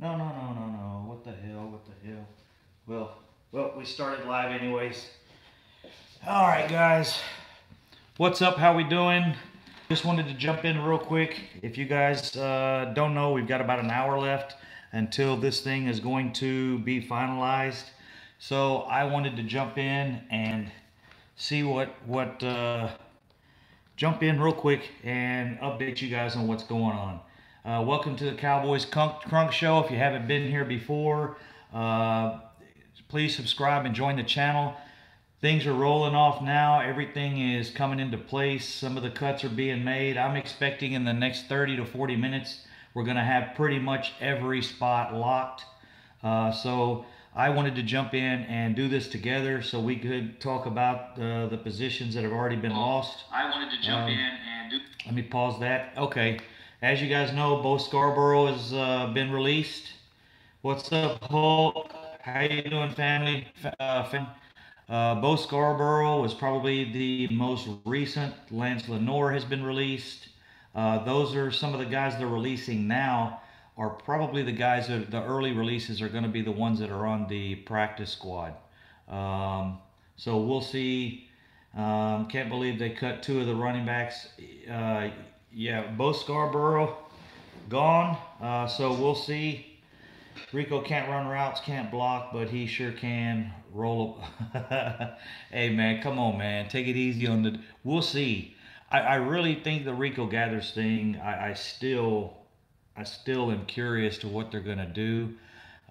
No, no, no, no, no. What the hell? What the hell? Well, well, we started live anyways. All right, guys. What's up? How we doing? Just wanted to jump in real quick. If you guys don't know, we've got about an hour left until this thing is going to be finalized. So I wanted to jump in and see what jump in real quick and update you guys on what's going on. Welcome to the Cowboys Crunk Show. If you haven't been here before, uh, please subscribe and join the channel. Things are rolling off now. Everything is coming into place. Some of the cuts are being made. I'm expecting in the next 30 to 40 minutes, we're going to have pretty much every spot locked. So I wanted to jump in and do this together so we could talk about the positions that have already been lost. I wanted to jump in and do. Let me pause that. Okay. As you guys know, Bo Scarborough has been released. What's up, Hulk? How you doing, family? Bo Scarborough was probably the most recent. Lance Lenore has been released. Those are some of the guys they're releasing now. Are probably the guys that the early releases are going to be the ones that are on the practice squad. So we'll see. Can't believe they cut two of the running backs. Yeah, Bo Scarborough gone. So we'll see. Rico can't run routes, can't block, but he sure can roll up. Hey man, come on man, take it easy on the. We'll see. I really think the Rico Gathers thing. I still am curious to what they're gonna do.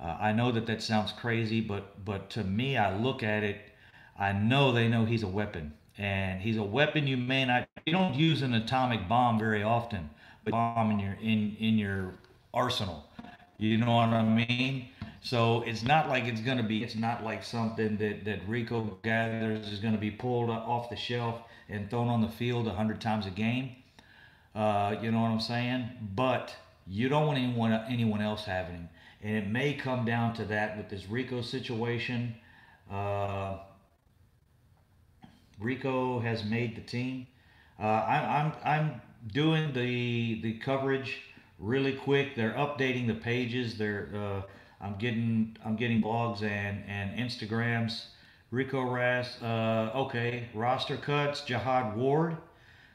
I know that that sounds crazy, but to me, I look at it. I know they know he's a weapon, and he's a weapon you may not. You don't use an atomic bomb very often, but bomb in your arsenal. You know what I mean? So it's not like it's gonna be. It's not like something that Rico Gathers is gonna be pulled off the shelf and thrown on the field 100 times a game. You know what I'm saying? But you don't want anyone else having him, and it may come down to that with this Rico situation. Uh, Rico has made the team. I'm doing the coverage really quick. They're updating the pages. I'm getting blogs and Instagrams. Rico Ras. Okay, roster cuts. Jihad Ward.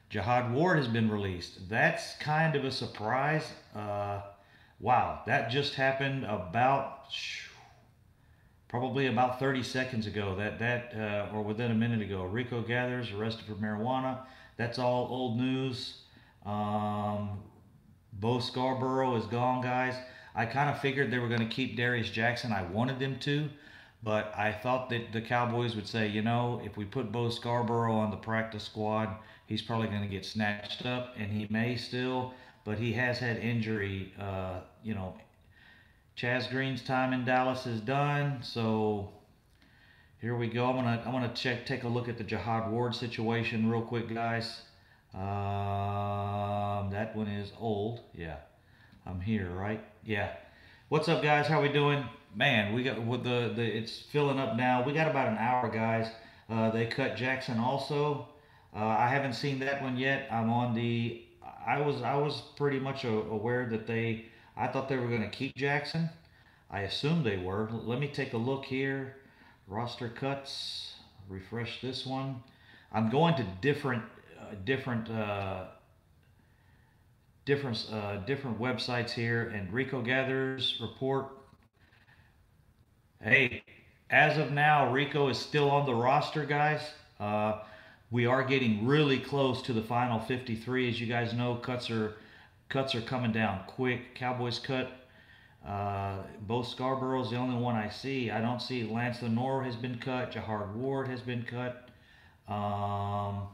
Jihad Ward has been released. That's kind of a surprise. Wow, that just happened about probably about 30 seconds ago. Or within a minute ago. Rico Gathers arrested for marijuana. That's all old news. Um, Bo Scarborough is gone, guys. I kind of figured they were going to keep Darius Jackson. I wanted them to, but I thought that the Cowboys would say, if we put Bo Scarborough on the practice squad, he's probably going to get snatched up, and he may still, but he has had injury. Chaz Green's time in Dallas is done, so here we go. I'm gonna take a look at the Jihad Ward situation real quick, guys. That one is old. Yeah, I'm here, right? Yeah. What's up, guys? How we doing? Man, we got with the it's filling up now. We got about an hour, guys. They cut Jackson also. I haven't seen that one yet. I'm on the. I was pretty much aware that they. I thought they were going to keep Jackson. I assumed they were. Let me take a look here. Roster cuts. Refresh this one. I'm going to different websites here. And Rico Gathers report. Hey, as of now, Rico is still on the roster, guys. Uh, we are getting really close to the final 53. As you guys know, cuts are coming down quick. Cowboys cut. Both Scarborough's the only one I see. I don't see Lance Lenore has been cut. Jihad Ward has been cut. Um,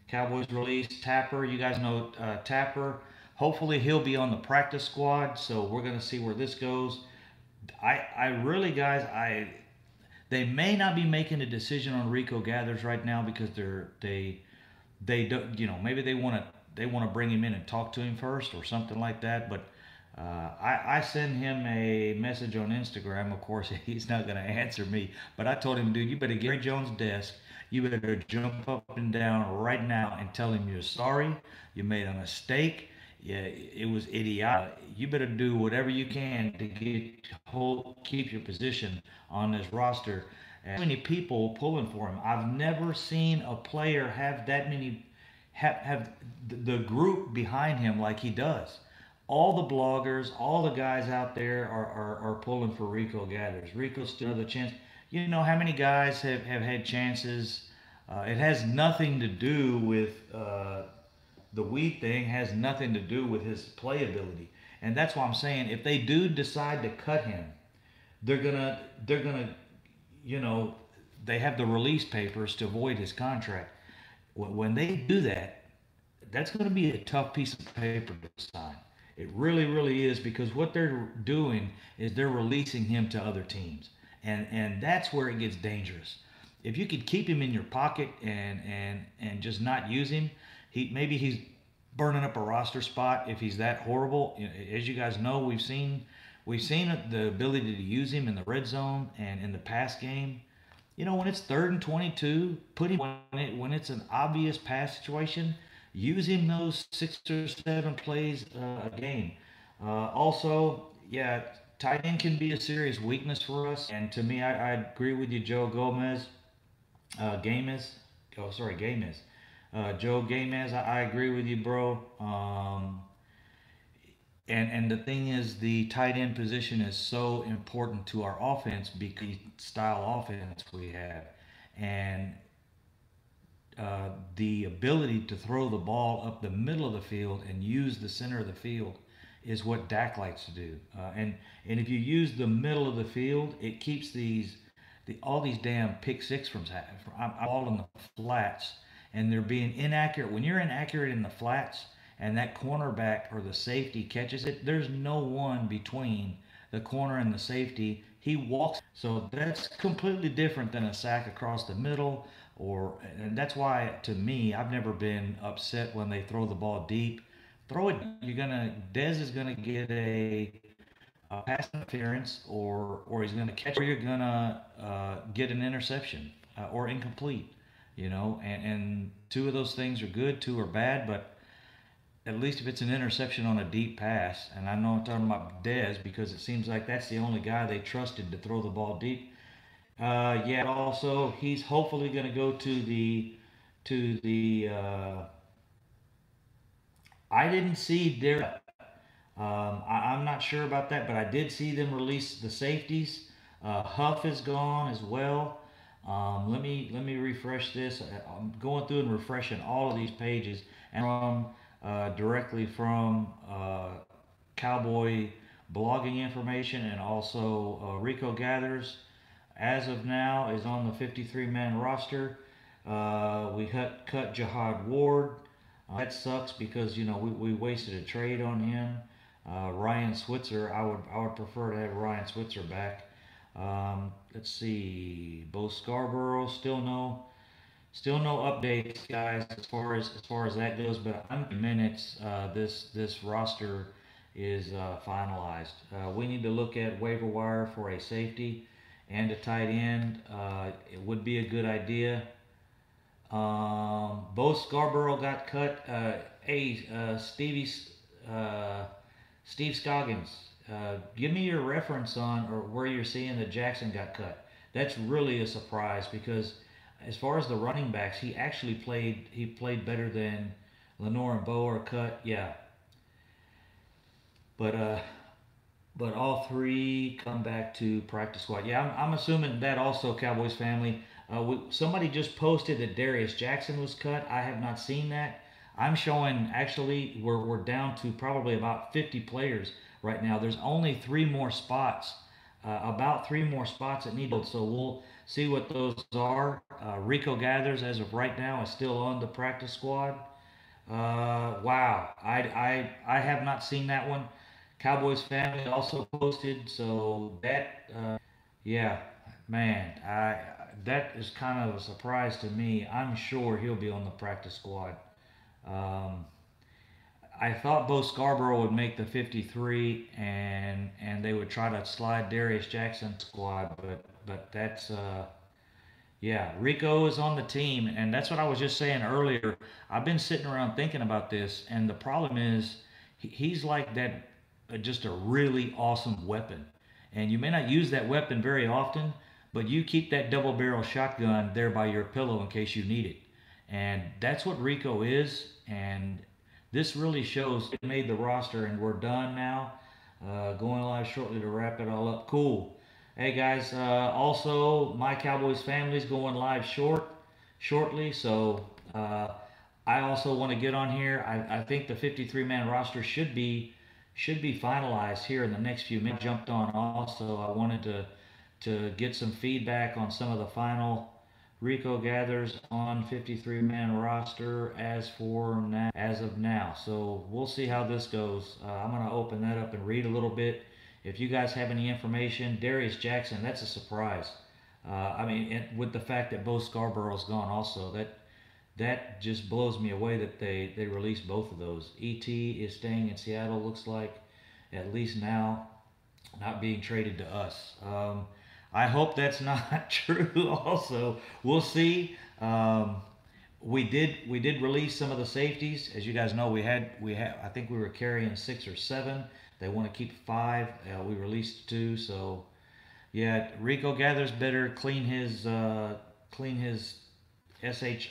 Cowboys released Tapper. You guys know Tapper. Hopefully he'll be on the practice squad. So we're gonna see where this goes. I really, guys, they may not be making a decision on Rico Gathers right now because they don't, maybe they want to bring him in and talk to him first or something like that. But I send him a message on Instagram. Of course, he's not going to answer me. But I told him, dude, you better get Gary Jones' desk. You better jump up and down right now and tell him you're sorry. You made a mistake. yeah, it was idiotic. You better do whatever you can to keep your position on this roster. And so many people pulling for him. I've never seen a player have that many have the group behind him like he does. All the bloggers, all the guys out there are pulling for Rico Gathers. Rico's still another chance. You know how many guys have had chances? It has nothing to do with the weed thing has nothing to do with his playability. And that's why I'm saying if they do decide to cut him, they're gonna you know they have the release papers to avoid his contract. When they do that, that's going to be a tough piece of paper to sign. It really, really is because what they're doing is they're releasing him to other teams, and that's where it gets dangerous. If you could keep him in your pocket and just not use him, maybe he's burning up a roster spot if he's that horrible. As you guys know, we've seen the ability to use him in the red zone and in the pass game. When it's 3rd and 22, put him when it's an obvious pass situation. Use him those 6 or 7 plays a game. Also, yeah, tight end can be a serious weakness for us. And to me, I agree with you, Joe Gomez, Gamez. Oh, sorry, Gamez. Joe Gamez, I agree with you, bro. And the thing is, the tight end position is so important to our offense because style offense we have, and the ability to throw the ball up the middle of the field and use the center of the field is what Dak likes to do. And if you use the middle of the field, it keeps all these damn pick six from happening. I'm all in the flats, and they're being inaccurate. When you're inaccurate in the flats, and that cornerback or the safety catches it, there's no one between the corner and the safety. He walks, so that's completely different than a sack across the middle. And that's why, to me, I've never been upset when they throw the ball deep. Throw it. Dez is gonna get a pass interference, or he's gonna catch, or you're gonna get an interception or incomplete. And two of those things are good, two are bad, but at least if it's an interception on a deep pass, and I know I'm talking about Dez because it seems like that's the only guy they trusted to throw the ball deep. Yeah, also he's hopefully going to go to the. I didn't see their. I'm not sure about that, but I did see them release the safeties. Huff is gone as well. Let me refresh this. I'm going through and refreshing all of these pages, and directly from Cowboy blogging information, and also Rico Gathers. As of now, is on the 53-man roster. We cut Jihad Ward. That sucks because we wasted a trade on him. Ryan Switzer, I would prefer to have Ryan Switzer back. Let's see, Bo Scarborough, still no updates, guys, as far as that goes. But I'm minutes. This roster is finalized. We need to look at waiver wire for a safety and a tight end. It would be a good idea. Bo Scarborough got cut. Hey, Steve Scoggins, give me your reference on or where you're seeing that Jackson got cut. That's really a surprise because as far as the running backs, he actually played. He played better than Lenore and Bo are cut. Yeah, but all three come back to practice squad. Yeah, I'm assuming that also Cowboys family. Somebody just posted that Darius Jackson was cut. I have not seen that. I'm showing actually we're down to probably about 50 players right now. There's only three more spots, about three more spots that need. So we'll see what those are. Rico Gathers, as of right now, is still on the practice squad. Wow, I have not seen that one. Cowboys family also posted, so that yeah, man, that is kind of a surprise to me. I'm sure he'll be on the practice squad. Um, I thought Bo Scarborough would make the 53, and they would try to slide Darius Jackson squad, but that's yeah, Rico is on the team, and that's what I was just saying earlier. I've been sitting around thinking about this, and the problem is he's like that, just a really awesome weapon. And you may not use that weapon very often, but you keep that double barrel shotgun there by your pillow in case you need it. And that's what Rico is. And this really shows it made the roster, and we're done now. Going live shortly to wrap it all up. Cool. Hey guys, also my Cowboys family's going live shortly, so I also want to get on here. I think the 53 man roster should be finalized here in the next few minutes. Jumped on also. I wanted to get some feedback on some of the final Rico gathers on 53 man roster as of now. So we'll see how this goes. I'm gonna open that up and read a little bit. If you guys have any information, Darius Jackson, that's a surprise. I mean, with the fact that Bo Scarborough's gone, also that just blows me away that they released both of those. Et is staying in Seattle, looks like, at least now, not being traded to us. I hope that's not true. Also, we'll see. We did release some of the safeties. As you guys know, we had I think we were carrying 6 or 7. They want to keep 5. We released 2. So yeah, Rico Gathers better clean his shit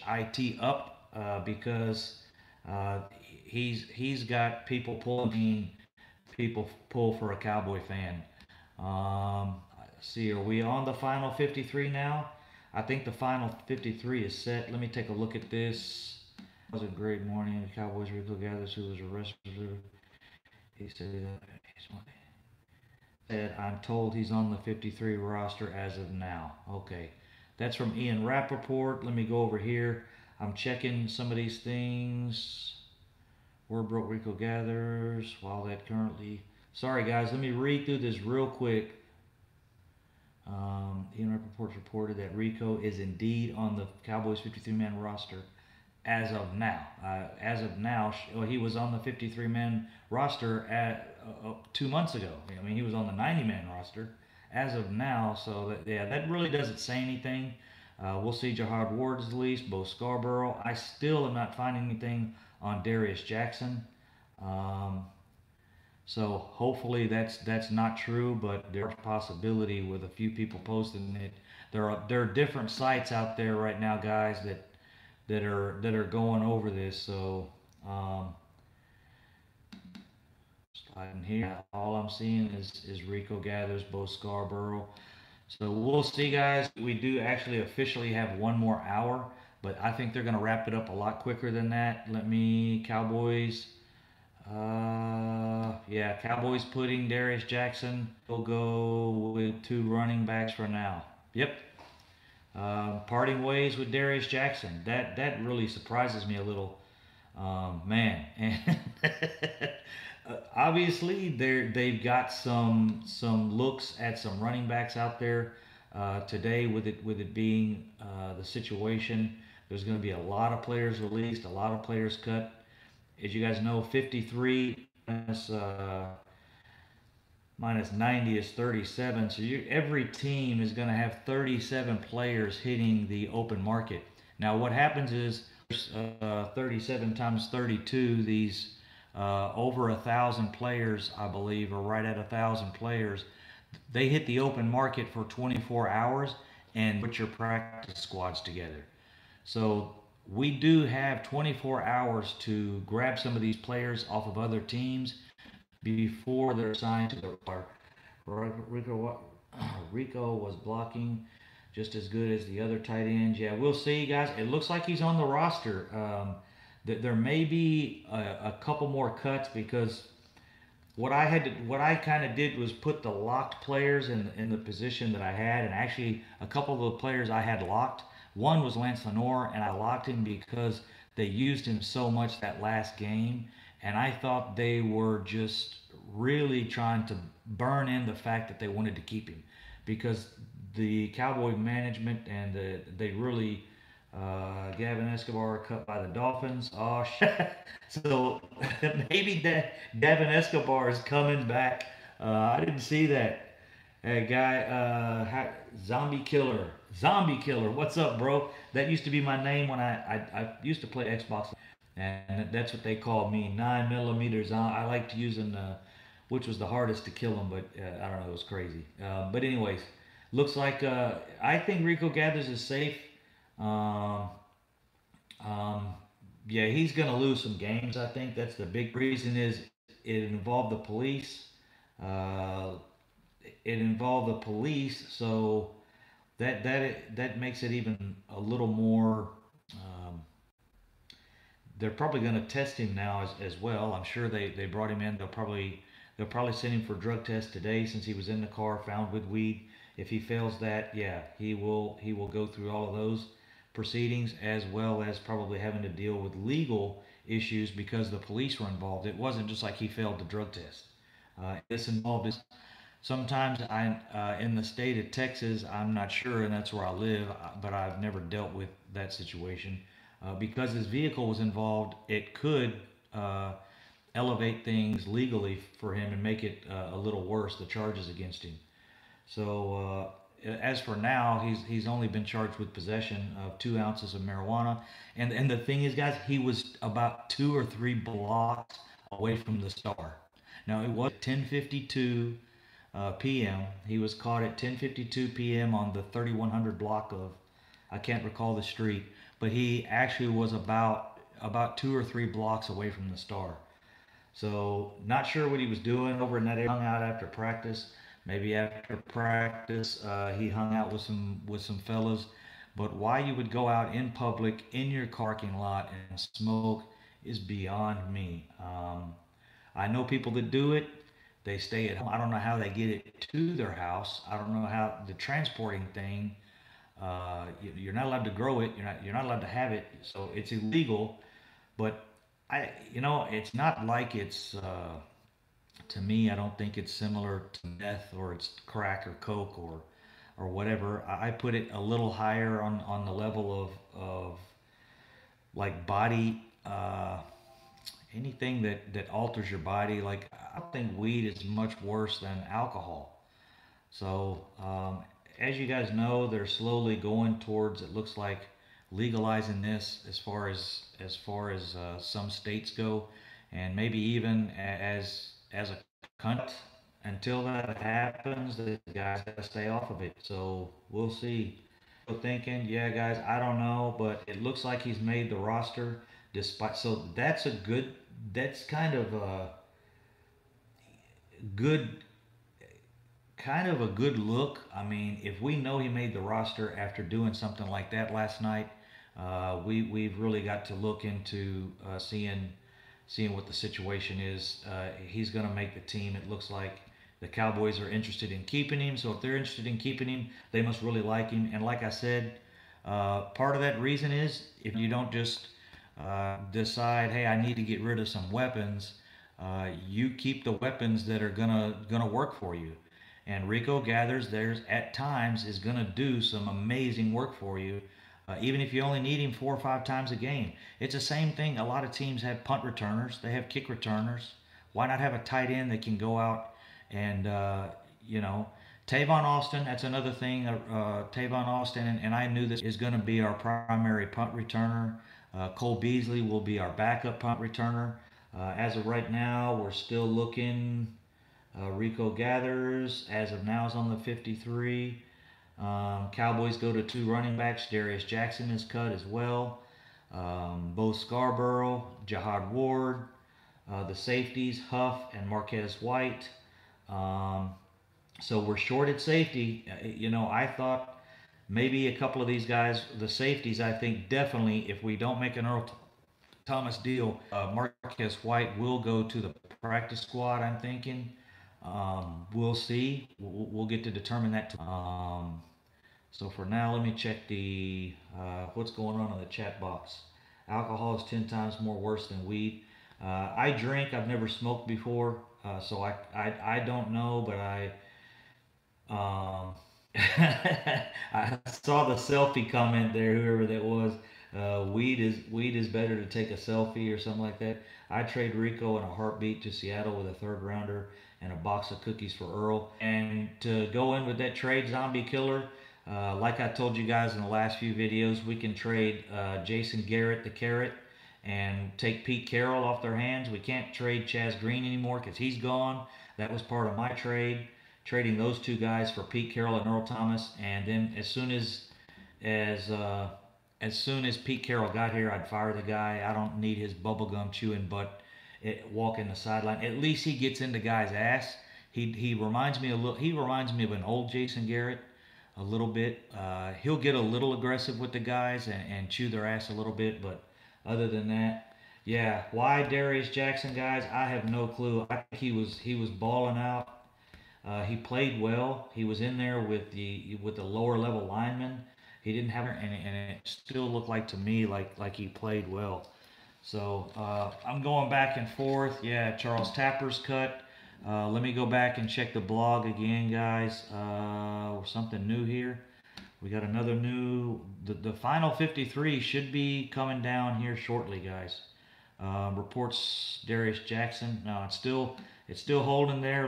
up, because he's got people pull for a Cowboy fan. See, are we on the final 53 now? I think the final 53 is set. Let me take a look at this. It was a great morning. The Cowboys Rico Gathers, who was arrested. He said, I'm told he's on the 53 roster as of now. Okay. That's from Ian Rappaport. Let me go over here. I'm checking some of these things. Word broke Rico Gathers. While that currently... Sorry, guys. Let me read through this real quick. Ian Rappaport reported that Rico is indeed on the Cowboys 53-man roster as of now. He was on the 53-man roster at 2 months ago. I mean, he was on the 90-man roster as of now. So that really doesn't say anything. We'll see. Jahad Ward is released. Bo Scarborough. I still am not finding anything on Darius Jackson. So hopefully that's not true, but there's a possibility with a few people posting it. There are different sites out there right now, guys, that are going over this. So sliding here, all I'm seeing is Rico Gathers, Bo Scarborough. So we'll see, guys. We do actually officially have 1 more hour, but I think they're going to wrap it up a lot quicker than that. Cowboys. Yeah, Cowboys putting Darius Jackson. We'll go with 2 running backs for now. Yep. Parting ways with Darius Jackson. That really surprises me a little. Man. And obviously they've got some looks at some running backs out there today with it being the situation. There's going to be a lot of players released, a lot of players cut. As you guys know, 53 minus 90 is 37. So every team is going to have 37 players hitting the open market. Now what happens is 37 times 32, these over 1,000 players, I believe, or right at 1,000 players, they hit the open market for 24 hours and put your practice squads together. So we do have 24 hours to grab some of these players off of other teams before they're assigned to the Rico was blocking just as good as the other tight ends. Yeah, we'll see, guys. It looks like he's on the roster. There may be a couple more cuts, because what I kind of did was put the locked players in the position that I had, and actually a couple of the players I had locked. One was Lance Lenore, and I locked him because they used him so much that last game, and I thought they were just really trying to burn in the fact that they wanted to keep him, because the Cowboy management and they really Gavin Escobar cut by the Dolphins. Oh shit! So maybe that Gavin Escobar is coming back. I didn't see that. Hey guy, Zombie Killer, what's up, bro? That used to be my name when I used to play Xbox, and that's what they called me, 9 millimeters. I liked using which was the hardest to kill them, but I don't know, it was crazy. But anyways, looks like I think Rico Gathers is safe. Um, um, yeah, he's going to lose some games. I think that's the big reason is it involved the police. Uh, it involved the police, so that makes it even a little more. Um, they're probably going to test him now as well. I'm sure they brought him in. They'll probably send him for drug test today since he was in the car found with weed. If he fails that, yeah, he will go through all of those proceedings as well as probably having to deal with legal issues because the police were involved. It wasn't just like he failed the drug test. This involved is sometimes in the state of Texas, I'm not sure, and that's where I live, but I've never dealt with that situation. Because his vehicle was involved, it could uh, elevate things legally for him and make it a little worse, the charges against him. So as for now, he's only been charged with possession of 2 ounces of marijuana. And the thing is, guys, he was about 2 or 3 blocks away from the star. Now it was 10:52 p.m. He was caught at 10:52 p.m. on the 3100 block of, I can't recall the street, but he actually was about 2 or 3 blocks away from the star. So not sure what he was doing over in that area. Hung out after practice. Maybe after practice, he hung out with some fellas. But why you would go out in public in your parking lot and smoke is beyond me. I know people that do it. They stay at home. I don't know how they get it to their house. I don't know how the transporting thing. You're not allowed to grow it. You're not allowed to have it. So it's illegal. But it's not like it's. To me, I don't think it's similar to meth or it's crack or coke or whatever. I put it a little higher on the level of like body. Anything that alters your body. Like I think weed is much worse than alcohol. So as you guys know, they're slowly going towards. It looks like legalizing this as far as some states go, and maybe even as a country. Until that happens, the guys gotta stay off of it. So we'll see. Thinking, yeah, guys, I don't know, but it looks like he's made the roster. Despite so, that's a good. That's good kind of a good look. I mean, if we know he made the roster after doing something like that last night, we've really got to look into seeing what the situation is. He's going to make the team. It looks like the Cowboys are interested in keeping him. So if they're interested in keeping him, they must really like him. And like I said, part of that reason is if you don't just decide, hey, I need to get rid of some weapons. You keep the weapons that are gonna work for you. And Rico Gathers there's at times is gonna do some amazing work for you, even if you only need him 4 or 5 times a game. It's the same thing. A lot of teams have punt returners. They have kick returners. Why not have a tight end that can go out and you know Tavon Austin? That's another thing. Tavon Austin, and I knew this is going to be our primary punt returner. Cole Beasley will be our backup punt returner. As of right now, we're still looking. Rico Gathers, as of now, is on the 53. Cowboys go to 2 running backs. Darius Jackson is cut as well. Bo Scarborough, Jihad Ward. The safeties, Huff and Marquez White. Um, so we're short at safety. I thought maybe a couple of these guys, the safeties, I think definitely if we don't make an Earl Thomas deal, Marquez White will go to the practice squad, I'm thinking. We'll see. We'll get to determine that. So for now, let me check the what's going on in the chat box. Alcohol is 10 times more worse than weed. I drink. I've never smoked before, so I don't know, but um, I saw the selfie comment there. Whoever that was, weed is better to take a selfie or something like that. I trade Rico in a heartbeat to Seattle with a third rounder and a box of cookies for Earl. And to go in with that trade, Zombie Killer. Like I told you guys in the last few videos, we can trade Jason Garrett, the carrot, and take Pete Carroll off their hands. We can't trade Chaz Green anymore because he's gone. That was part of my trade, trading those two guys for Pete Carroll and Earl Thomas. And then as uh, as soon as Pete Carroll got here, I'd fire the guy. I don't need his bubblegum chewing butt walking the sideline. At least he gets in the guy's ass. He reminds me a little. He reminds me of an old Jason Garrett a little bit. He'll get a little aggressive with the guys and chew their ass a little bit, but other than that, yeah. Why Darius Jackson, guys? I have no clue. I think he was balling out. He played well. He was in there with the lower level linemen. He didn't have, and it still looked like to me like he played well. So I'm going back and forth. Yeah, Charles Tapper's cut. Let me go back and check the blog again, guys. Something new here. We got another new. The final 53 should be coming down here shortly, guys. Reports Darius Jackson. No, it's still holding there.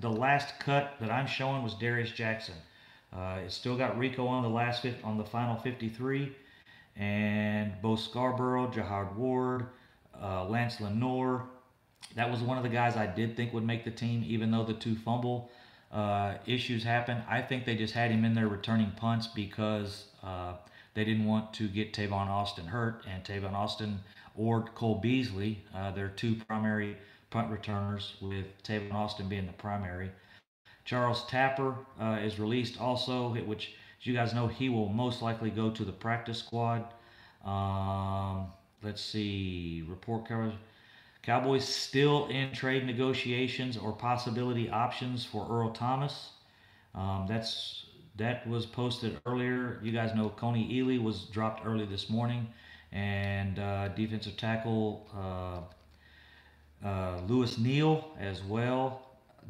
The last cut that I'm showing was Darius Jackson. It's still got Rico on on the final 53, and Bo Scarborough, Jahad Ward, Lance Lenoir. That was one of the guys I did think would make the team, even though the two fumble issues happened. I think they just had him in there returning punts because they didn't want to get Tavon Austin hurt, and Tavon Austin or Cole Beasley, their two primary punt returners, with Tavon Austin being the primary. Charles Tapper is released also, which, as you guys know, he will most likely go to the practice squad. Let's see, report covers. Cowboys still in trade negotiations or possibility options for Earl Thomas. That was posted earlier. You guys know Coney Ely was dropped early this morning, and defensive tackle Lewis Neal as well.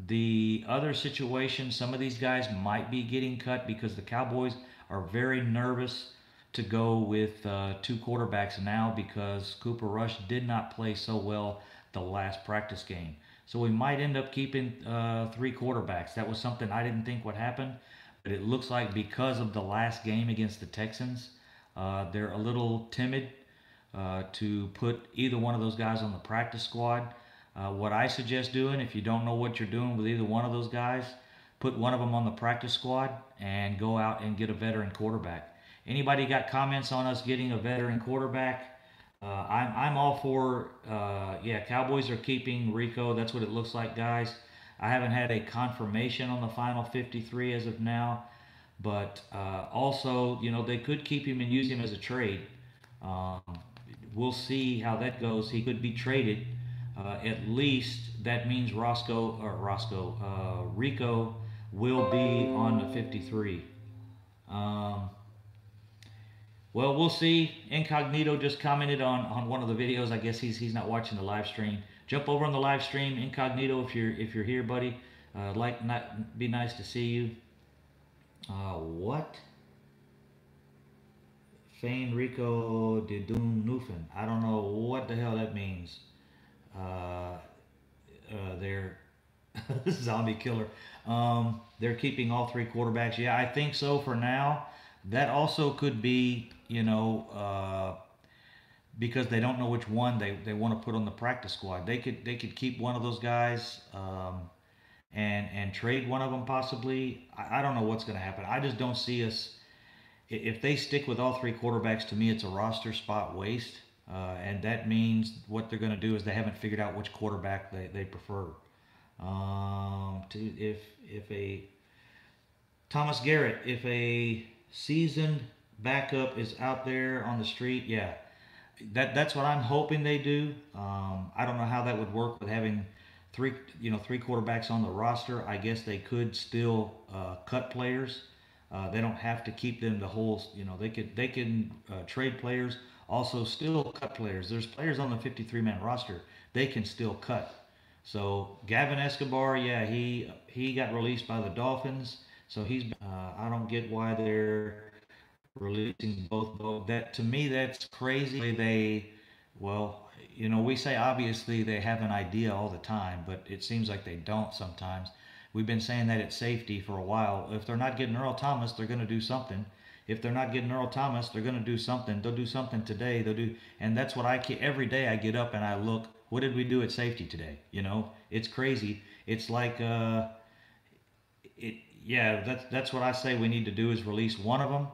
The other situation, some of these guys might be getting cut because the Cowboys are very nervous to go with two quarterbacks now because Cooper Rush did not play so well the last practice game. So we might end up keeping three quarterbacks. That was something I didn't think would happen, but it looks like because of the last game against the Texans, they're a little timid to put either one of those guys on the practice squad. What I suggest doing, if you don't know what you're doing with either one of those guys, put one of them on the practice squad and go out and get a veteran quarterback. Anybody got comments on us getting a veteran quarterback? I'm all for, yeah, Cowboys are keeping Rico. That's what it looks like, guys. I haven't had a confirmation on the final 53 as of now, but also, they could keep him and use him as a trade. Um, we'll see how that goes. He could be traded. At least that means Rico will be on the 53. Um, well, we'll see. Incognito just commented on one of the videos. I guess he's not watching the live stream. Jump over on the live stream, Incognito, if you're here, buddy. Be nice to see you. What? Fein Rico de Doom Nufen. I don't know what the hell that means. They're zombie killer. They're keeping all three quarterbacks. Yeah, I think so for now. That also could be, because they don't know which one they want to put on the practice squad. They could keep one of those guys and trade one of them possibly. I don't know what's going to happen. I just don't see us. If they stick with all three quarterbacks, to me, it's a roster spot waste. And that means what they're going to do is they haven't figured out which quarterback they prefer. If a Thomas Garrett, if a seasoned backup is out there on the street, yeah, that's what I'm hoping they do. I don't know how that would work with having three quarterbacks on the roster. I guess they could still cut players. They don't have to keep them the whole. They can trade players. Also, still cut players. There's players on the 53-man roster they can still cut. So Gavin Escobar, yeah, he got released by the Dolphins. So I don't get why they're releasing both. That, to me, that's crazy. We say obviously they have an idea all the time, but it seems like they don't sometimes. We've been saying that it's safety for a while. If they're not getting Earl Thomas, they're going to do something. If they're not getting Earl Thomas, they're going to do something. They'll do something today. They'll do, and that's what every day I get up and I look. What did we do at safety today? It's crazy. It's like it. Yeah, that's what I say. We need to do is release one of them,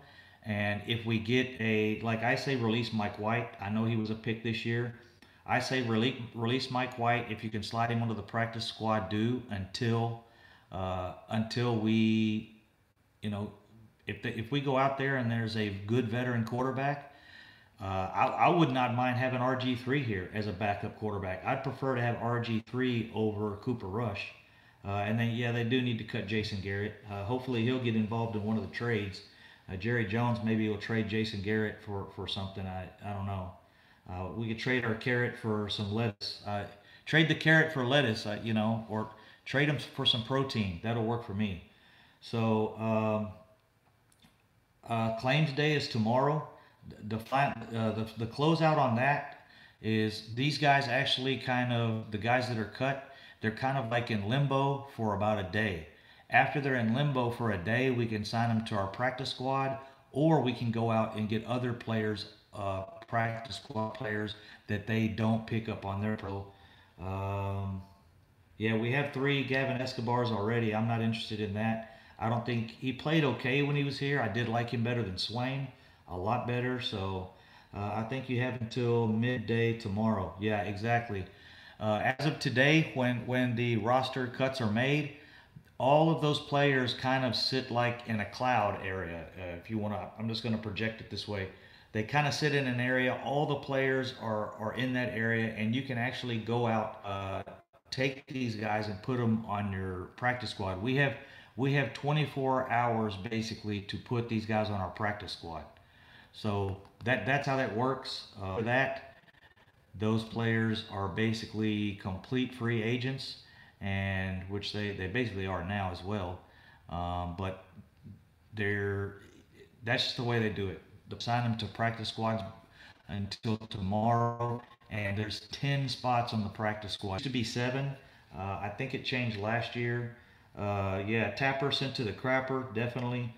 and if we get like I say, release Mike White. I know he was a pick this year. I say release Mike White. If you can slide him onto the practice squad, do until we, if we go out there and there's a good veteran quarterback, I would not mind having RG3 here as a backup quarterback. I'd prefer to have RG3 over Cooper Rush. And then, yeah, they do need to cut Jason Garrett. Hopefully, he'll get involved in one of the trades. Jerry Jones maybe will trade Jason Garrett for something. I don't know. We could trade our carrot for some lettuce. Trade the carrot for lettuce, or trade them for some protein. That'll work for me. So, claims day is tomorrow. The closeout on that is these guys actually the guys that are cut, they're kind of like in limbo for about a day. After they're in limbo for a day, we can sign them to our practice squad, or we can go out and get other players, practice squad players that they don't pick up on their pro. Um, yeah, we have three Gavin Escobars already. I'm not interested in that. I don't think he played okay when he was here. I did like him better than Swain, a lot better. So I think you have until midday tomorrow. Yeah, exactly. As of today, when the roster cuts are made, all of those players kind of sit like in a cloud area. If you want to, I'm just going to project it this way. They kind of sit in an area. All the players are in that area, and you can actually go out, take these guys, and put them on your practice squad. We have 24 hours basically to put these guys on our practice squad. So that's how that works. For that, those players are basically complete free agents, and which they basically are now as well. But they're that's just the way they do it. They sign them to practice squads until tomorrow, and there's 10 spots on the practice squad. It used to be 7. I think it changed last year. Yeah, Tapper sent to the crapper, definitely.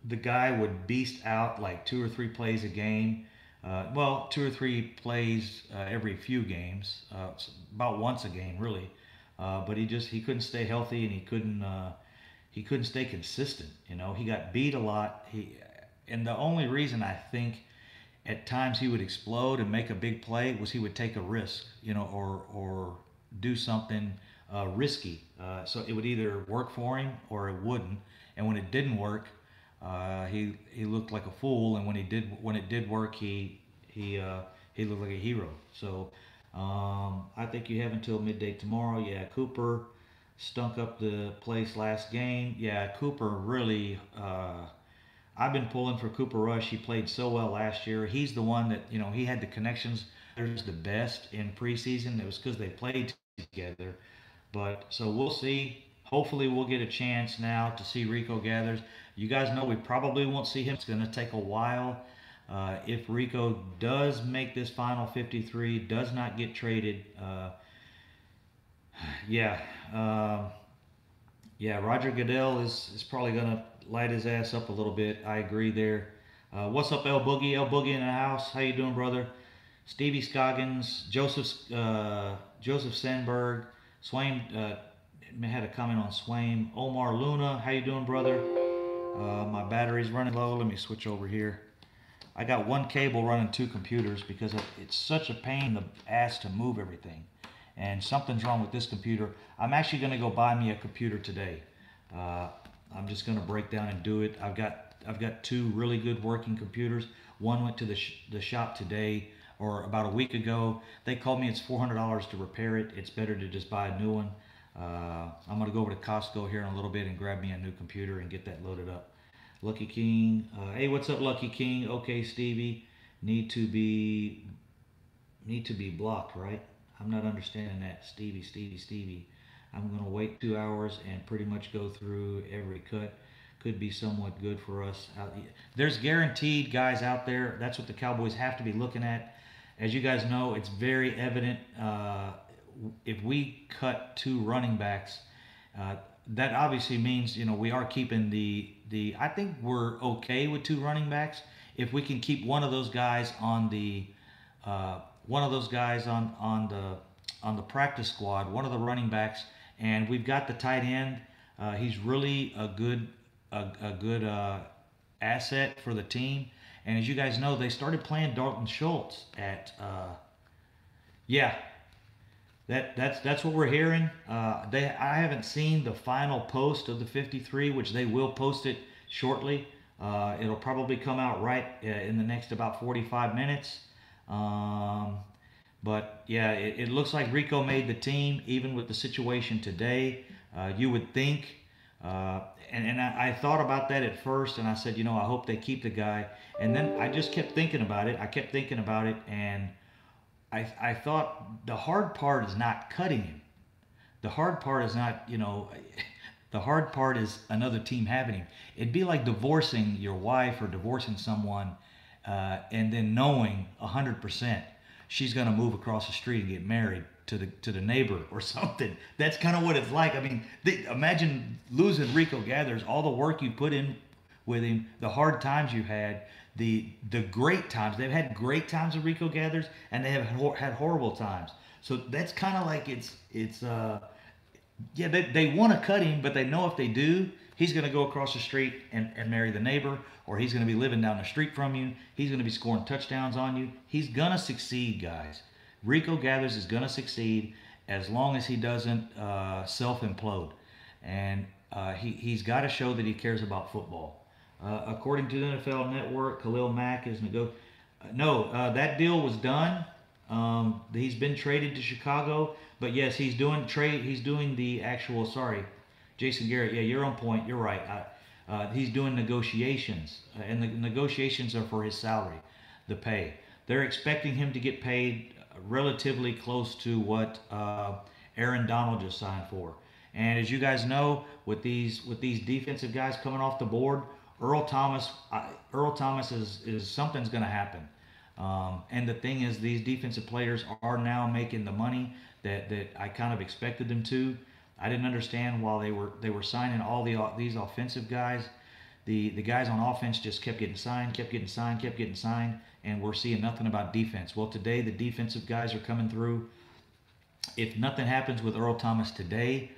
The guy would beast out like 2 or 3 plays a game. Well, 2 or 3 plays every few games, about once a game, really. But he couldn't stay healthy, and he couldn't stay consistent. He got beat a lot. And the only reason I think at times he would explode and make a big play was he would take a risk, or do something risky. So it would either work for him or it wouldn't. And when it didn't work, he looked like a fool. And when it did work, he looked like a hero. So I think you have until midday tomorrow. Yeah, Cooper stunk up the place last game. Yeah, Cooper really. I've been pulling for Cooper Rush. He played so well last year. He's the one that he had the connections. There's the best in preseason. It was because they played together. But so we'll see. Hopefully we'll get a chance now to see Rico Gathers. You guys know we probably won't see him. It's going to take a while. If Rico does make this final 53, does not get traded, yeah, yeah, Roger Goodell is probably going to light his ass up a little bit. I agree there. What's up, El Boogie? El Boogie in the house. How you doing, brother? Stevie Scoggins, Joseph Sandberg, Swain had a comment on Swain. Omar Luna, how you doing, brother? My battery's running low. Let me switch over here. I got one cable running 2 computers because it's such a pain in the ass to move everything. And something's wrong with this computer. I'm actually going to go buy me a computer today. I'm just going to break down and do it. I've got 2 really good working computers. One went to the shop today, or about a week ago. They called me. It's $400 to repair it. It's better to just buy a new one. I'm going to go over to Costco here in a little bit and grab me a new computer and get that loaded up. Lucky King. Hey, what's up, Lucky King? Okay, Stevie. Need to be blocked, right? I'm not understanding that. Stevie. I'm going to wait 2 hours and pretty much go through every cut. Could be somewhat good for us. There's guaranteed guys out there. That's what the Cowboys have to be looking at. As you guys know, it's very evident. If we cut 2 running backs, that obviously means we are keeping the. I think we're okay with two running backs if we can keep one of those guys on the one of those guys on the practice squad, one of the running backs, and we've got the tight end. He's really a good asset for the team. And as you guys know, they started playing Dalton Schultz at yeah, that's what we're hearing. I haven't seen the final post of the 53, which they will post it shortly. It'll probably come out right in the next about 45 minutes. Um, but yeah, it looks like Rico made the team, even with the situation today. You would think, uh, and I thought about that at first, and I said, I hope they keep the guy. And then I just kept thinking about it. I kept thinking about it, and I thought the hard part is not cutting him. The hard part is not, the hard part is another team having him. It'd be like divorcing your wife or divorcing someone, and then knowing 100% she's going to move across the street and get married to the neighbor or something. That's kind of what it's like. I mean, imagine losing Rico Gathers, all the work you put in with him, the hard times you've had, the great times. They've had great times with Rico Gathers, and they have had horrible times. So that's kind of like yeah, they want to cut him, but they know if they do, he's going to go across the street and marry the neighbor, or he's going to be living down the street from you. He's going to be scoring touchdowns on you. He's going to succeed, guys. Rico Gathers is going to succeed as long as he doesn't self implode. And he's got to show that he cares about football. According to the NFL Network, Khalil Mack is no, that deal was done. He's been traded to Chicago, but yes, he's doing trade. He's doing the actual. Sorry, Jason Garrett. Yeah, you're on point. You're right. He's doing negotiations, and the negotiations are for his salary, the pay. They're expecting him to get paid relatively close to what Aaron Donald just signed for. And as you guys know, with these defensive guys coming off the board, Earl Thomas is something's going to happen. And the thing is, these defensive players are now making the money that I kind of expected them to. I didn't understand while they were signing all these offensive guys. The guys on offense just kept getting signed, kept getting signed, kept getting signed, and we're seeing nothing about defense. Well, today the defensive guys are coming through. If nothing happens with Earl Thomas today,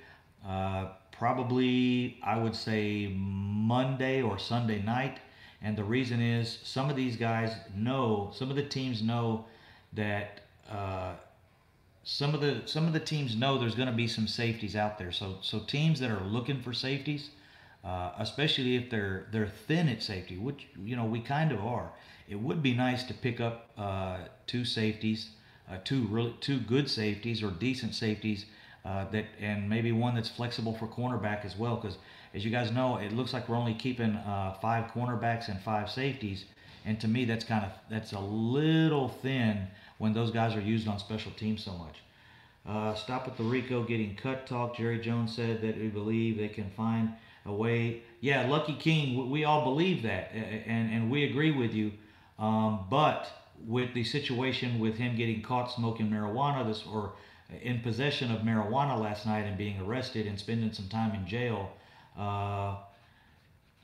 probably I would say Monday or Sunday night. And the reason is some of these guys know, some of the teams know that some of the teams know there's going to be some safeties out there. So teams that are looking for safeties, especially if they're thin at safety, which we kind of are. It would be nice to pick up two safeties, two good safeties or decent safeties, and maybe one that's flexible for cornerback as well. Because as you guys know, it looks like we're only keeping 5 cornerbacks and 5 safeties, and to me that's a little thin when those guys are used on special teams so much. Stop at the Rico getting cut talk. Jerry Jones said that we believe they can find a way. Yeah, Lucky King, we all believe that, and we agree with you. But with the situation with him getting caught smoking marijuana, or in possession of marijuana last night and being arrested and spending some time in jail,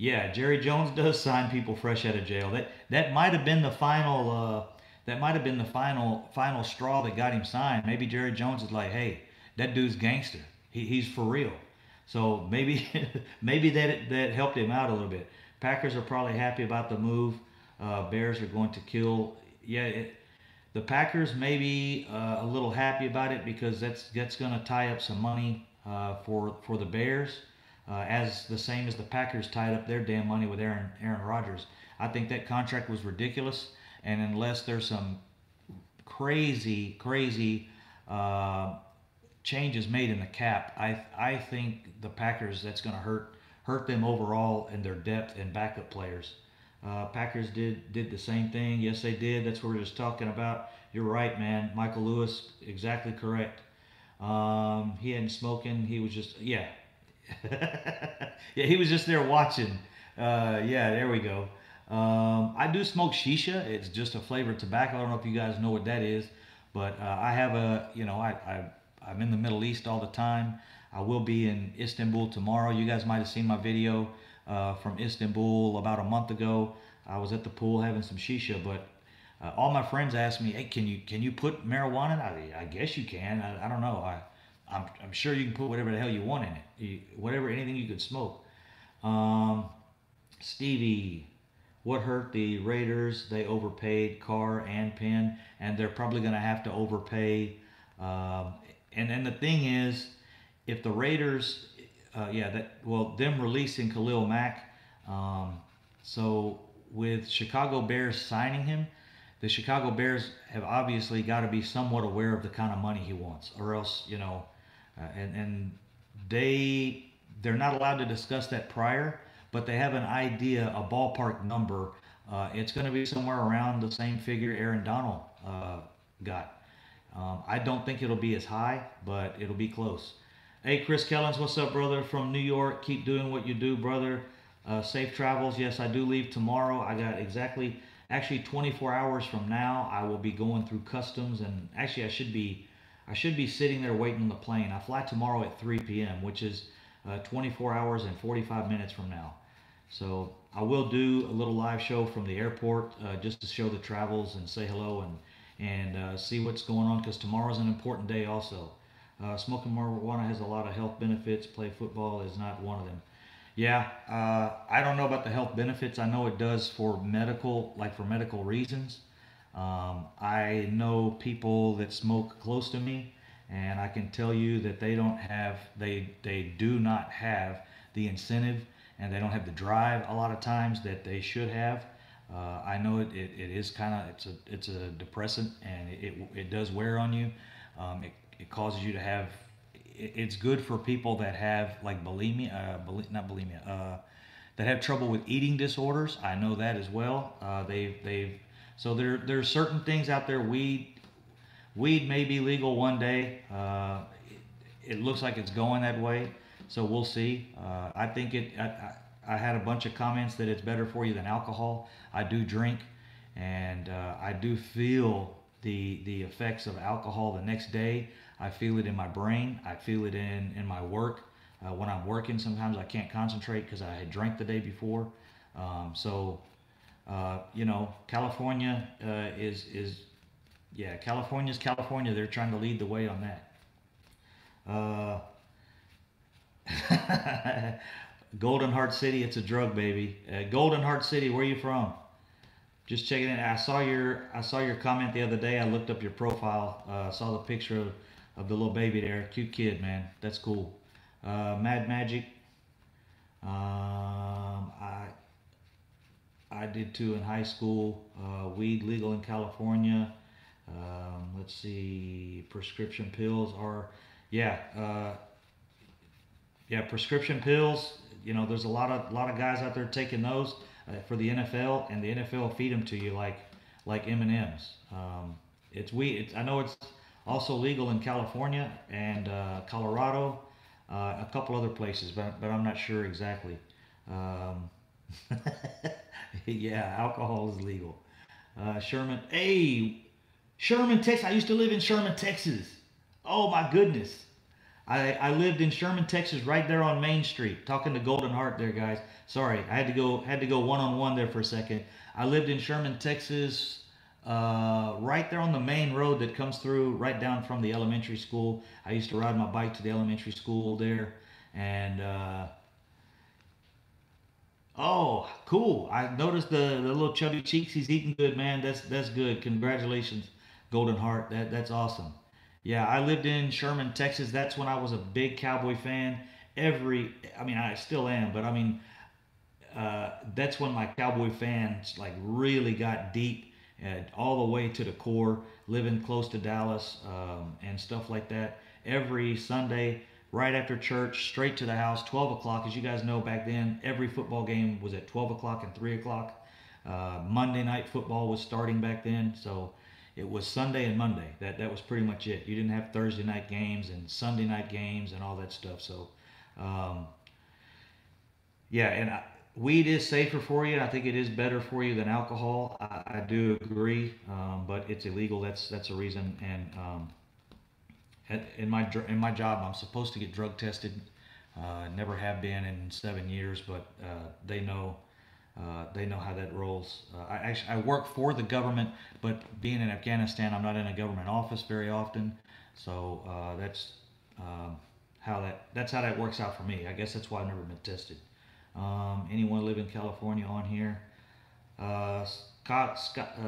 yeah, Jerry Jones does sign people fresh out of jail. That might have been the final. That might have been the final straw that got him signed. Maybe Jerry Jones is like, hey, that dude's gangster. He's for real. So maybe maybe that helped him out a little bit. Packers are probably happy about the move. Bears are going to kill. Yeah, the Packers may be a little happy about it because that's going to tie up some money for the Bears, as the same as the Packers tied up their damn money with Aaron Rodgers. I think that contract was ridiculous, and unless there's some crazy changes made in the cap, I think the Packers, that's going to hurt them overall in their depth and backup players. Packers did the same thing. Yes, they did. That's what we're just talking about. You're right, man. Michael Lewis, exactly correct. He hadn't smoking. He was just, yeah. Yeah, he was just there watching. Yeah, there we go. I do smoke shisha. It's just a flavored tobacco. I don't know if you guys know what that is, but I have I'm in the Middle East all the time. I will be in Istanbul tomorrow. You guys might have seen my video from Istanbul about a month ago. I was at the pool having some shisha, but all my friends asked me, "Hey, can you put marijuana in?" I guess you can. I don't know. I'm sure you can put whatever the hell you want in it. Whatever, anything you could smoke. Um, Stevie, what hurt the Raiders? They overpaid Carr and Penn, and they're probably going to have to overpay. Um, and the thing is, if the Raiders, them releasing Khalil Mack, um, so with Chicago Bears signing him, the Chicago Bears have obviously got to be somewhat aware of the kind of money he wants, or else and they they're not allowed to discuss that prior, but they have an idea, a ballpark number. It's going to be somewhere around the same figure Aaron Donald got. I don't think it'll be as high, but it'll be close. Hey, Chris Kellens, what's up, brother? From New York. Keep doing what you do, brother. Safe travels. Yes, I do leave tomorrow. I got actually 24 hours from now. I will be going through customs, and actually, I should be sitting there waiting on the plane. I fly tomorrow at 3 p.m., which is 24 hours and 45 minutes from now. So I will do a little live show from the airport just to show the travels and say hello and see what's going on, because tomorrow's an important day also. Smoking marijuana has a lot of health benefits. Play football is not one of them. Yeah, I don't know about the health benefits. I know it does for medical reasons. I know people that smoke close to me, and I can tell you that they do not have the incentive, and they don't have the drive a lot of times that they should have. I know it is kind of it's a depressant, and it does wear on you. It causes you to have. It's good for people that have like bulimia, not bulimia, that have trouble with eating disorders. I know that as well. They've so there's certain things out there. Weed may be legal one day. It looks like it's going that way, so we'll see. I think I had a bunch of comments that it's better for you than alcohol. I do drink, and I do feel the effects of alcohol the next day. I feel it in my brain. I feel it in my work. When I'm working, sometimes I can't concentrate because I had drank the day before. California is yeah, California's California. They're trying to lead the way on that. Golden Heart City, it's a drug, baby. Golden Heart City, where are you from? Just checking in. I saw your comment the other day. I looked up your profile. Saw the picture of the little baby there. Cute kid, man. That's cool. Mad Magic. I did too in high school. Weed legal in California. Let's see. Prescription pills are, yeah, yeah. Prescription pills. There's a lot of guys out there taking those for the NFL, and the NFL feed them to you like M&Ms. It's weed. I know it's also legal in California and Colorado, a couple other places, but I'm not sure exactly. Um, yeah, alcohol is legal. Sherman, hey, Sherman, Texas. I used to live in Sherman, Texas. Oh my goodness. I lived in Sherman, Texas, right there on Main Street. Talking to Golden Heart there, guys. Sorry, I had to go one on one there for a second. I lived in Sherman, Texas, right there on the main road that comes through right down from the elementary school. I used to ride my bike to the elementary school there, and oh, cool. I noticed the little chubby cheeks. He's eating good, man. That's good. Congratulations, Golden Heart. That's awesome. Yeah, I lived in Sherman, Texas. That's when I was a big Cowboy fan. I mean, I still am, but I mean, that's when my Cowboy fans like really got deep, all the way to the core. Living close to Dallas and stuff like that. Every Sunday, right after church, straight to the house. 12 o'clock, as you guys know, back then every football game was at 12 o'clock and 3 o'clock. Monday night football was starting back then, so it was Sunday and Monday. That was pretty much it. You didn't have Thursday night games and Sunday night games and all that stuff. So um, yeah, and weed is safer for you. I think it is better for you than alcohol. I do agree, but it's illegal. That's a reason. in my job, I'm supposed to get drug tested. Never have been in 7 years, but they know how that rolls. I work for the government, but being in Afghanistan, I'm not in a government office very often, so um, that's how that works out for me. I guess that's why I've never been tested. Anyone live in California on here?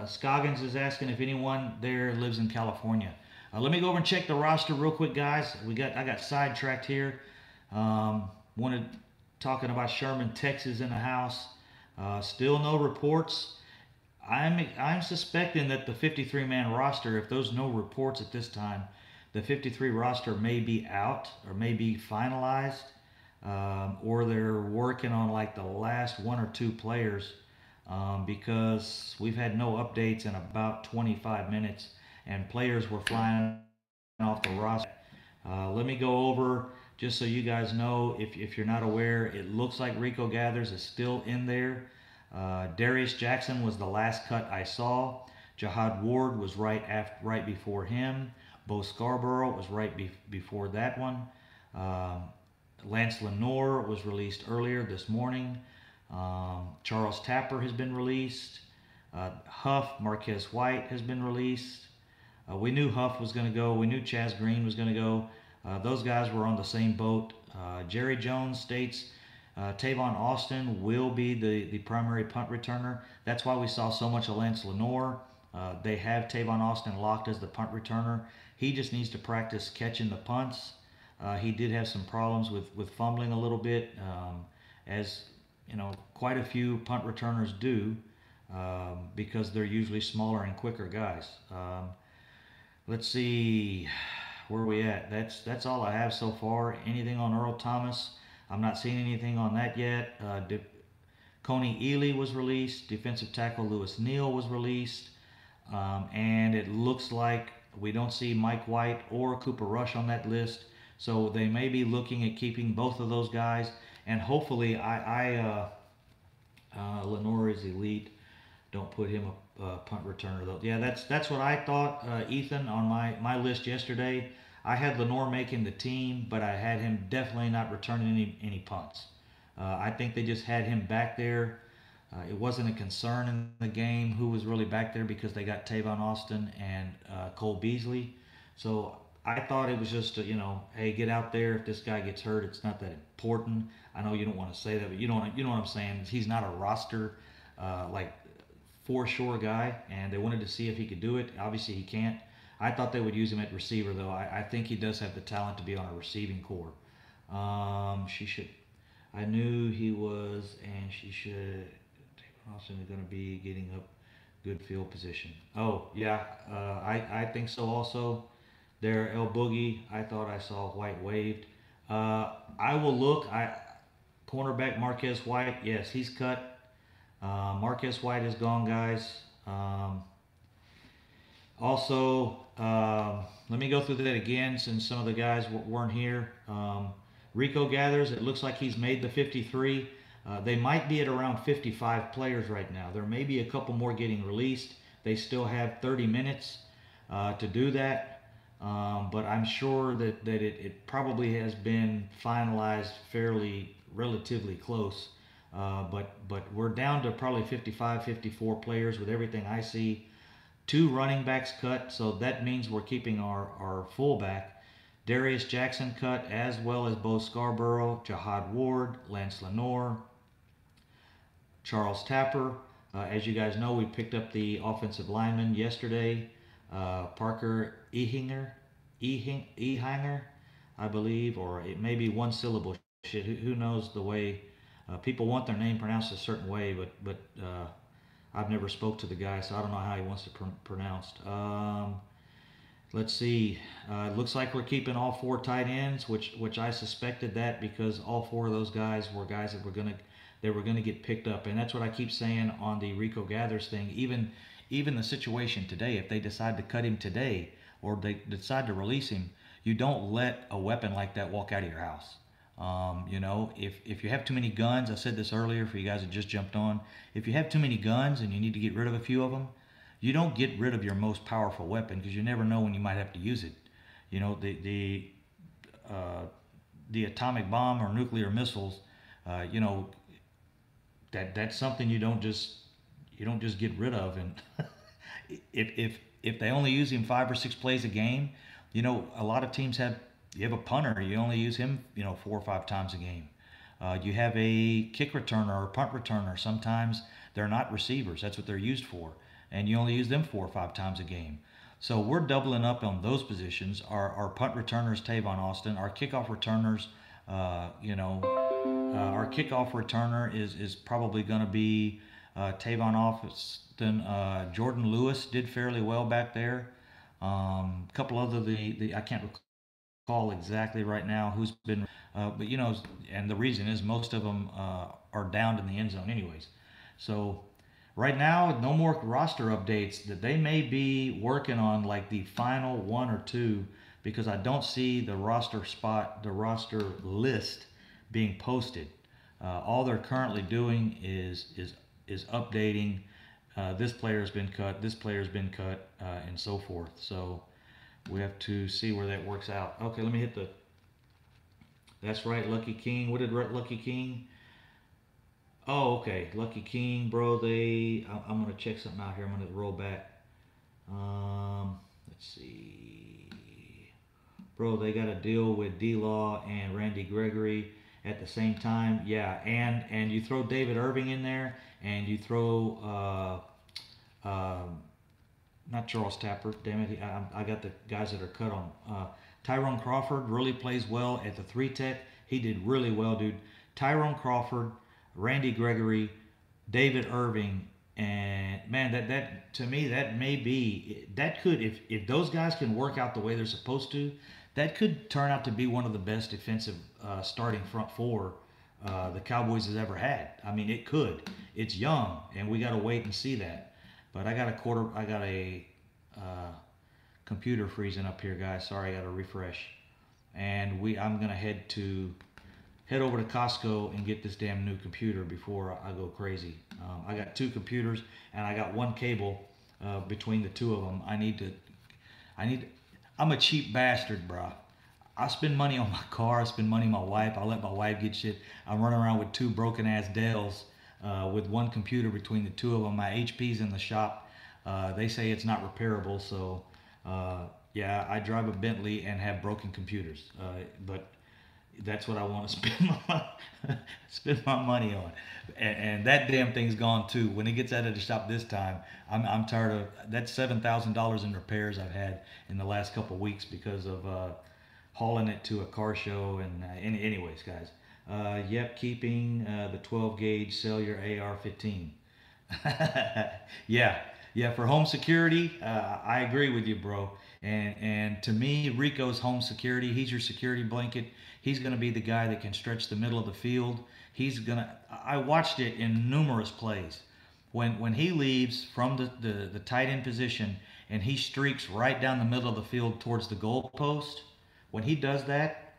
Scoggins is asking if anyone there lives in California. Let me go over and check the roster real quick, guys. I got sidetracked here. Wanted talking about Sherman, Texas in the house. Still no reports. I'm suspecting that the 53-man roster, if there's no reports at this time, the 53 roster may be out or may be finalized, or they're working on like the last one or two players, because we've had no updates in about 25 minutes and players were flying off the roster. Let me go over just so you guys know, if you're not aware, it looks like Rico Gathers is still in there. Darius Jackson was the last cut I saw. Jihad Ward was right before him. Bo Scarborough was before that one. Lance Lenore was released earlier this morning. Charles Tapper has been released. Huff Marquez White has been released. We knew Huff was going to go. We knew Chaz Green was going to go. Those guys were on the same boat. Jerry Jones states Tavon Austin will be the primary punt returner. That's why we saw so much of Lance Lenore. They have Tavon Austin locked as the punt returner. He just needs to practice catching the punts. He did have some problems with fumbling a little bit, as you know, quite a few punt returners do, because they're usually smaller and quicker guys. Let's see, where are we at? That's all I have so far. Anything on Earl Thomas? I'm not seeing anything on that yet. Coney Ely was released. Defensive tackle Lewis Neal was released. And it looks like we don't see Mike White or Cooper Rush on that list. So they may be looking at keeping both of those guys. And hopefully, Lenore is elite. Don't put him a punt returner though. Yeah, that's what I thought, Ethan, on my list yesterday. I had Lenore making the team, but I had him definitely not returning any punts. I think they just had him back there. It wasn't a concern in the game who was really back there because they got Tavon Austin and Cole Beasley. So I thought it was just hey, get out there. If this guy gets hurt, it's not that important. I know you don't want to say that, but you know what I'm saying. He's not a roster like for sure guy, and they wanted to see if he could do it. Obviously, he can't. I thought they would use him at receiver, though. I think he does have the talent to be on a receiving core. She should. I knew he was, and she should. Also, going to be getting up good field position. Oh yeah, I think so also. There, El Boogie. I thought I saw White waived. I will look. Cornerback Marquez White. Yes, he's cut. Marquez White is gone, guys. Also, let me go through that again since some of the guys weren't here. Rico Gathers, it looks like he's made the 53. They might be at around 55 players right now. There may be a couple more getting released. They still have 30 minutes to do that. But I'm sure that it probably has been finalized relatively close. But we're down to probably 55, 54 players with everything I see. 2 running backs cut, so that means we're keeping our fullback. Darius Jackson cut, as well as Bo Scarborough, Jihad Ward, Lance Lenore, Charles Tapper. As you guys know, we picked up the offensive lineman yesterday, Parker Ehinger, I believe, or it may be one syllable shit. Who knows the way people want their name pronounced a certain way, but I've never spoke to the guy, so I don't know how he wants it pronounced. Let's see. It looks like we're keeping all 4 tight ends, which I suspected that because all 4 of those guys were guys that were gonna get picked up, and that's what I keep saying on the Rico Gathers thing. Even the situation today, if they decide to cut him today or they decide to release him, you don't let a weapon like that walk out of your house. If you have too many guns, I said this earlier for you guys that just jumped on, if you have too many guns and you need to get rid of a few of them, you don't get rid of your most powerful weapon because you never know when you might have to use it. You know, uh, the atomic bomb or nuclear missiles. You know, that's something you don't just get rid of. And if they only use him 5 or 6 plays a game, you know, a lot of teams have, you have a punter, you only use him, you know, 4 or 5 times a game. You have a kick returner or punt returner. Sometimes they're not receivers. That's what they're used for, and you only use them 4 or 5 times a game. So we're doubling up on those positions. Our punt returners, Tavon Austin. Our kickoff returners, our kickoff returner is probably going to be Tavon Austin. Jordan Lewis did fairly well back there. A couple other the I can't recall exactly right now who's been, but you know, and the reason is most of them are down in the end zone anyways. So right now, no more roster updates. That they may be working on like the final one or two, because I don't see the roster list being posted. All they're currently doing is updating. This player's been cut. This player's been cut, and so forth. So we have to see where that works out. Okay, let me hit the. That's right, Lucky King. What did Lucky King? Oh, okay, Lucky King, bro. I'm gonna check something out here. I'm gonna roll back. Let's see, bro. They got a deal with D Law and Randy Gregory at the same time. Yeah, and you throw David Irving in there, and you throw not Charles Tapper. Damn it, I got the guys that are cut on. Tyrone Crawford really plays well at the 3 tech. He did really well, dude. Tyrone Crawford, Randy Gregory, David Irving, and man, that to me that may be that could, if those guys can work out the way they're supposed to, that could turn out to be one of the best defensive starting front four the Cowboys has ever had. I mean, it could. It's young, and we got to wait and see that. But I got a uh, computer freezing up here, guys. Sorry, I got to refresh. And I'm gonna head over to Costco and get this damn new computer before I go crazy. I got 2 computers and I got one cable between the two of them. I need. I'm a cheap bastard, bro. I spend money on my car. I spend money on my wife. I let my wife get shit. I'm running around with 2 broken ass Dells with one computer between the two of them. My HP's in the shop. They say it's not repairable, so yeah, I drive a Bentley and have broken computers. But that's what I want to spend my money on, and that damn thing's gone too. When it gets out of the shop this time, I'm tired of that $7,000 in repairs I've had in the last couple of weeks because of hauling it to a car show. And anyways, guys, yep, keeping the 12 gauge cellular AR-15. Yeah, yeah, for home security, I agree with you, bro. And to me, Rico's home security. He's your security blanket. He's going to be the guy that can stretch the middle of the field. He's gonna. I watched it in numerous plays. When he leaves from the tight end position and he streaks right down the middle of the field towards the goal post. When he does that,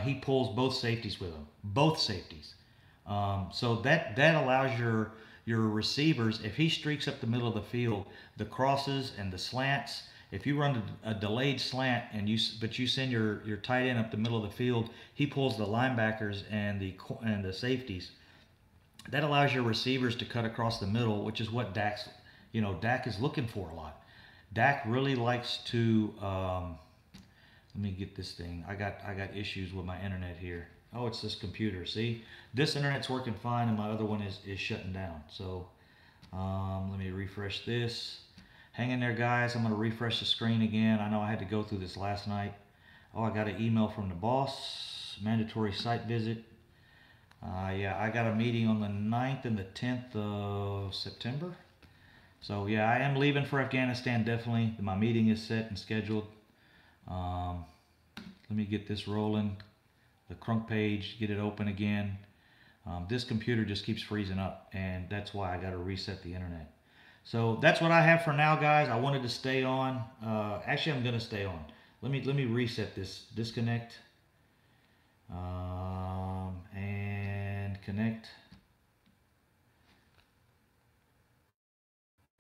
he pulls both safeties with him. Both safeties. So that allows your receivers, if he streaks up the middle of the field, the crosses and the slants. If you run a delayed slant but you send your tight end up the middle of the field, he pulls the linebackers and the safeties. That allows your receivers to cut across the middle, which is what Dak is looking for a lot. Dak really likes to. Let me get this thing. I got issues with my internet here. Oh, it's this computer. See, this internet's working fine, and my other one is shutting down. So let me refresh this. Hang in there, guys. I'm going to refresh the screen again. I know I had to go through this last night. Oh, I got an email from the boss. Mandatory site visit. Yeah, I got a meeting on the 9th and the 10th of September. So yeah, I am leaving for Afghanistan, definitely. My meeting is set and scheduled. Let me get this rolling. The crunk page, get it open again. This computer just keeps freezing up, and that's why I got to reset the internet. So that's what I have for now, guys. I wanted to stay on. Actually, I'm going to stay on. Let me reset this. Disconnect. And connect.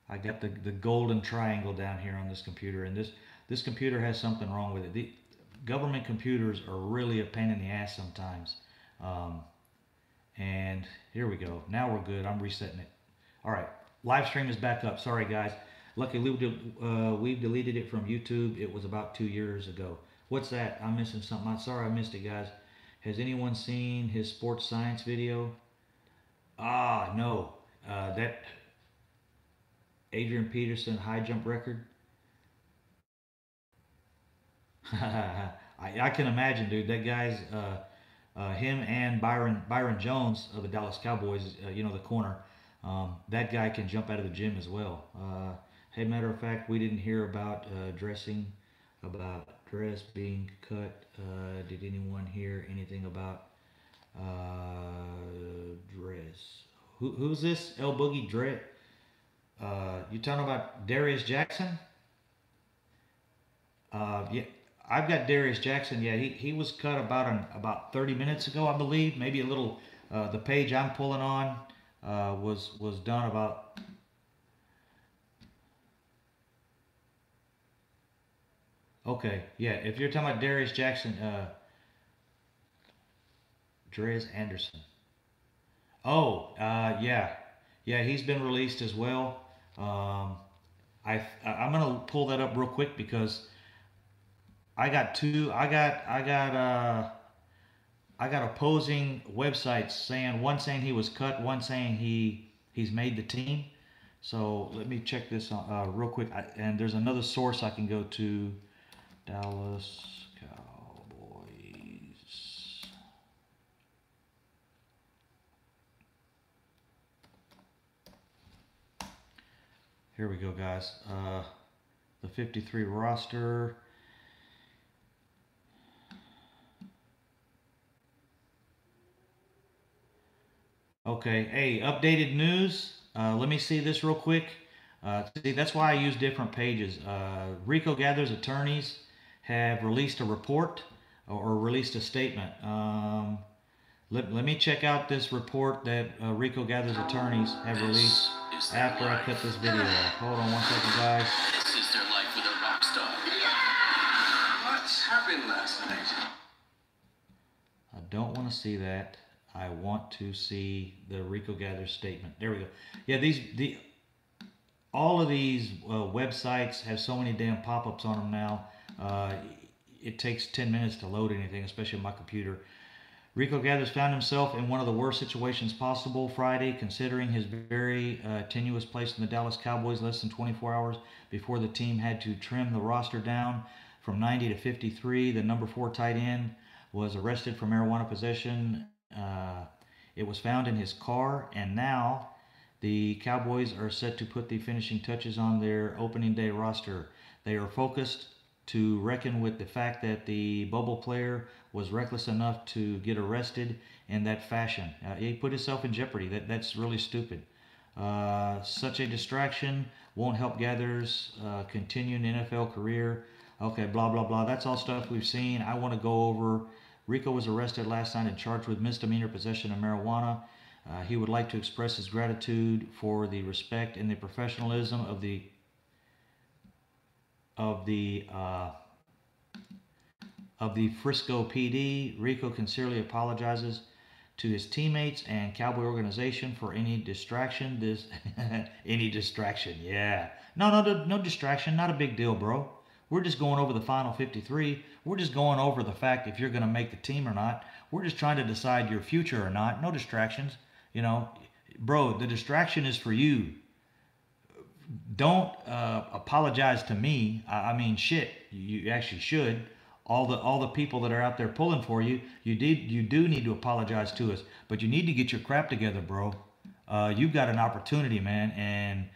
I got the golden triangle down here on this computer, and this computer has something wrong with it. government computers are really a pain in the ass sometimes. Um, and here we go. Now we're good. I'm resetting it. All right, live stream is back up. Sorry guys. Luckily we've deleted it from YouTube. It was about 2 years ago. What's that? I'm missing something. I'm sorry I missed it, guys. Has anyone seen his sports science video? Ah, no. That Adrian Peterson high jump record. I can imagine, dude. That guy's him and Byron Jones of the Dallas Cowboys. The corner. That guy can jump out of the gym as well. Hey, matter of fact, we didn't hear about dress being cut. Did anyone hear anything about dress? Who's this? El Boogie Dress? You talking about Darius Jackson? Yeah, I've got Darius Jackson. Yeah, he was cut about 30 minutes ago, I believe. Maybe a little. The page I'm pulling on was done about. Okay, yeah. If you're talking about Darius Jackson, Darius Anderson. Oh, yeah, yeah. He's been released as well. Um, I'm gonna pull that up real quick because I got two. I got opposing websites saying one saying he was cut, one saying he's made the team. So let me check this real quick. And there's another source I can go to. Dallas Cowboys. Here we go, guys. The 53 roster. Okay, hey, updated news. Let me see this real quick. See, that's why I use different pages. Rico Gathers attorneys have released a report or released a statement. Let me check out this report that Rico Gathers attorneys have released after I cut this video off. Hold on 1 second, guys. This is their life with a rock star. What happened last night? I don't want to see that. I want to see the Rico Gathers statement. There we go. Yeah, all of these websites have so many damn pop-ups on them now. It takes 10 minutes to load anything, especially on my computer. Rico Gathers found himself in one of the worst situations possible Friday, considering his very tenuous place in the Dallas Cowboys less than 24 hours before the team had to trim the roster down from 90 to 53. The number 4 tight end was arrested for marijuana possession. It was found in his car, and now the Cowboys are set to put the finishing touches on their opening day roster. They are focused to reckon with the fact that the bubble player was reckless enough to get arrested in that fashion. He put himself in jeopardy. That's really stupid. Such a distraction won't help Gathers continue an NFL career. Okay, blah, blah, blah. That's all stuff we've seen. I want to go over. Rico was arrested last night and charged with misdemeanor possession of marijuana. He would like to express his gratitude for the respect and the professionalism of the Frisco PD. Rico sincerely apologizes to his teammates and Cowboy organization for any distraction. Any distraction, yeah. No distraction. Not a big deal, bro. We're just going over the final 53. We're just going over the fact if you're going to make the team or not. We're just trying to decide your future or not. No distractions. Bro, the distraction is for you. Don't apologize to me. I mean, shit. You actually should. All the people that are out there pulling for you, you do need to apologize to us. But you need to get your crap together, bro. You've got an opportunity, man, and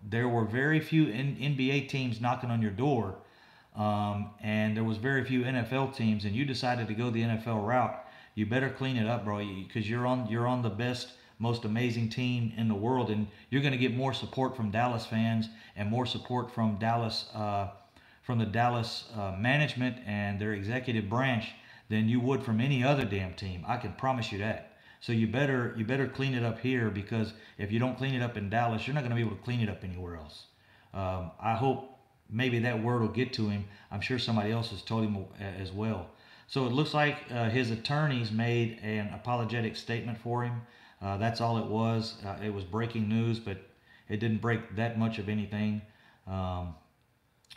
there were very few NBA teams knocking on your door, and there was very few NFL teams, and you decided to go the NFL route. You better clean it up, bro, because you're on the best, most amazing team in the world, and you're going to get more support from Dallas fans and more support from the Dallas management and their executive branch than you would from any other damn team. I can promise you that. So you better clean it up here, because if you don't clean it up in Dallas, you're not going to be able to clean it up anywhere else. I hope maybe that word will get to him. I'm sure somebody else has told him as well. So it looks like his attorneys made an apologetic statement for him. That's all it was. It was breaking news, but it didn't break that much of anything. Um,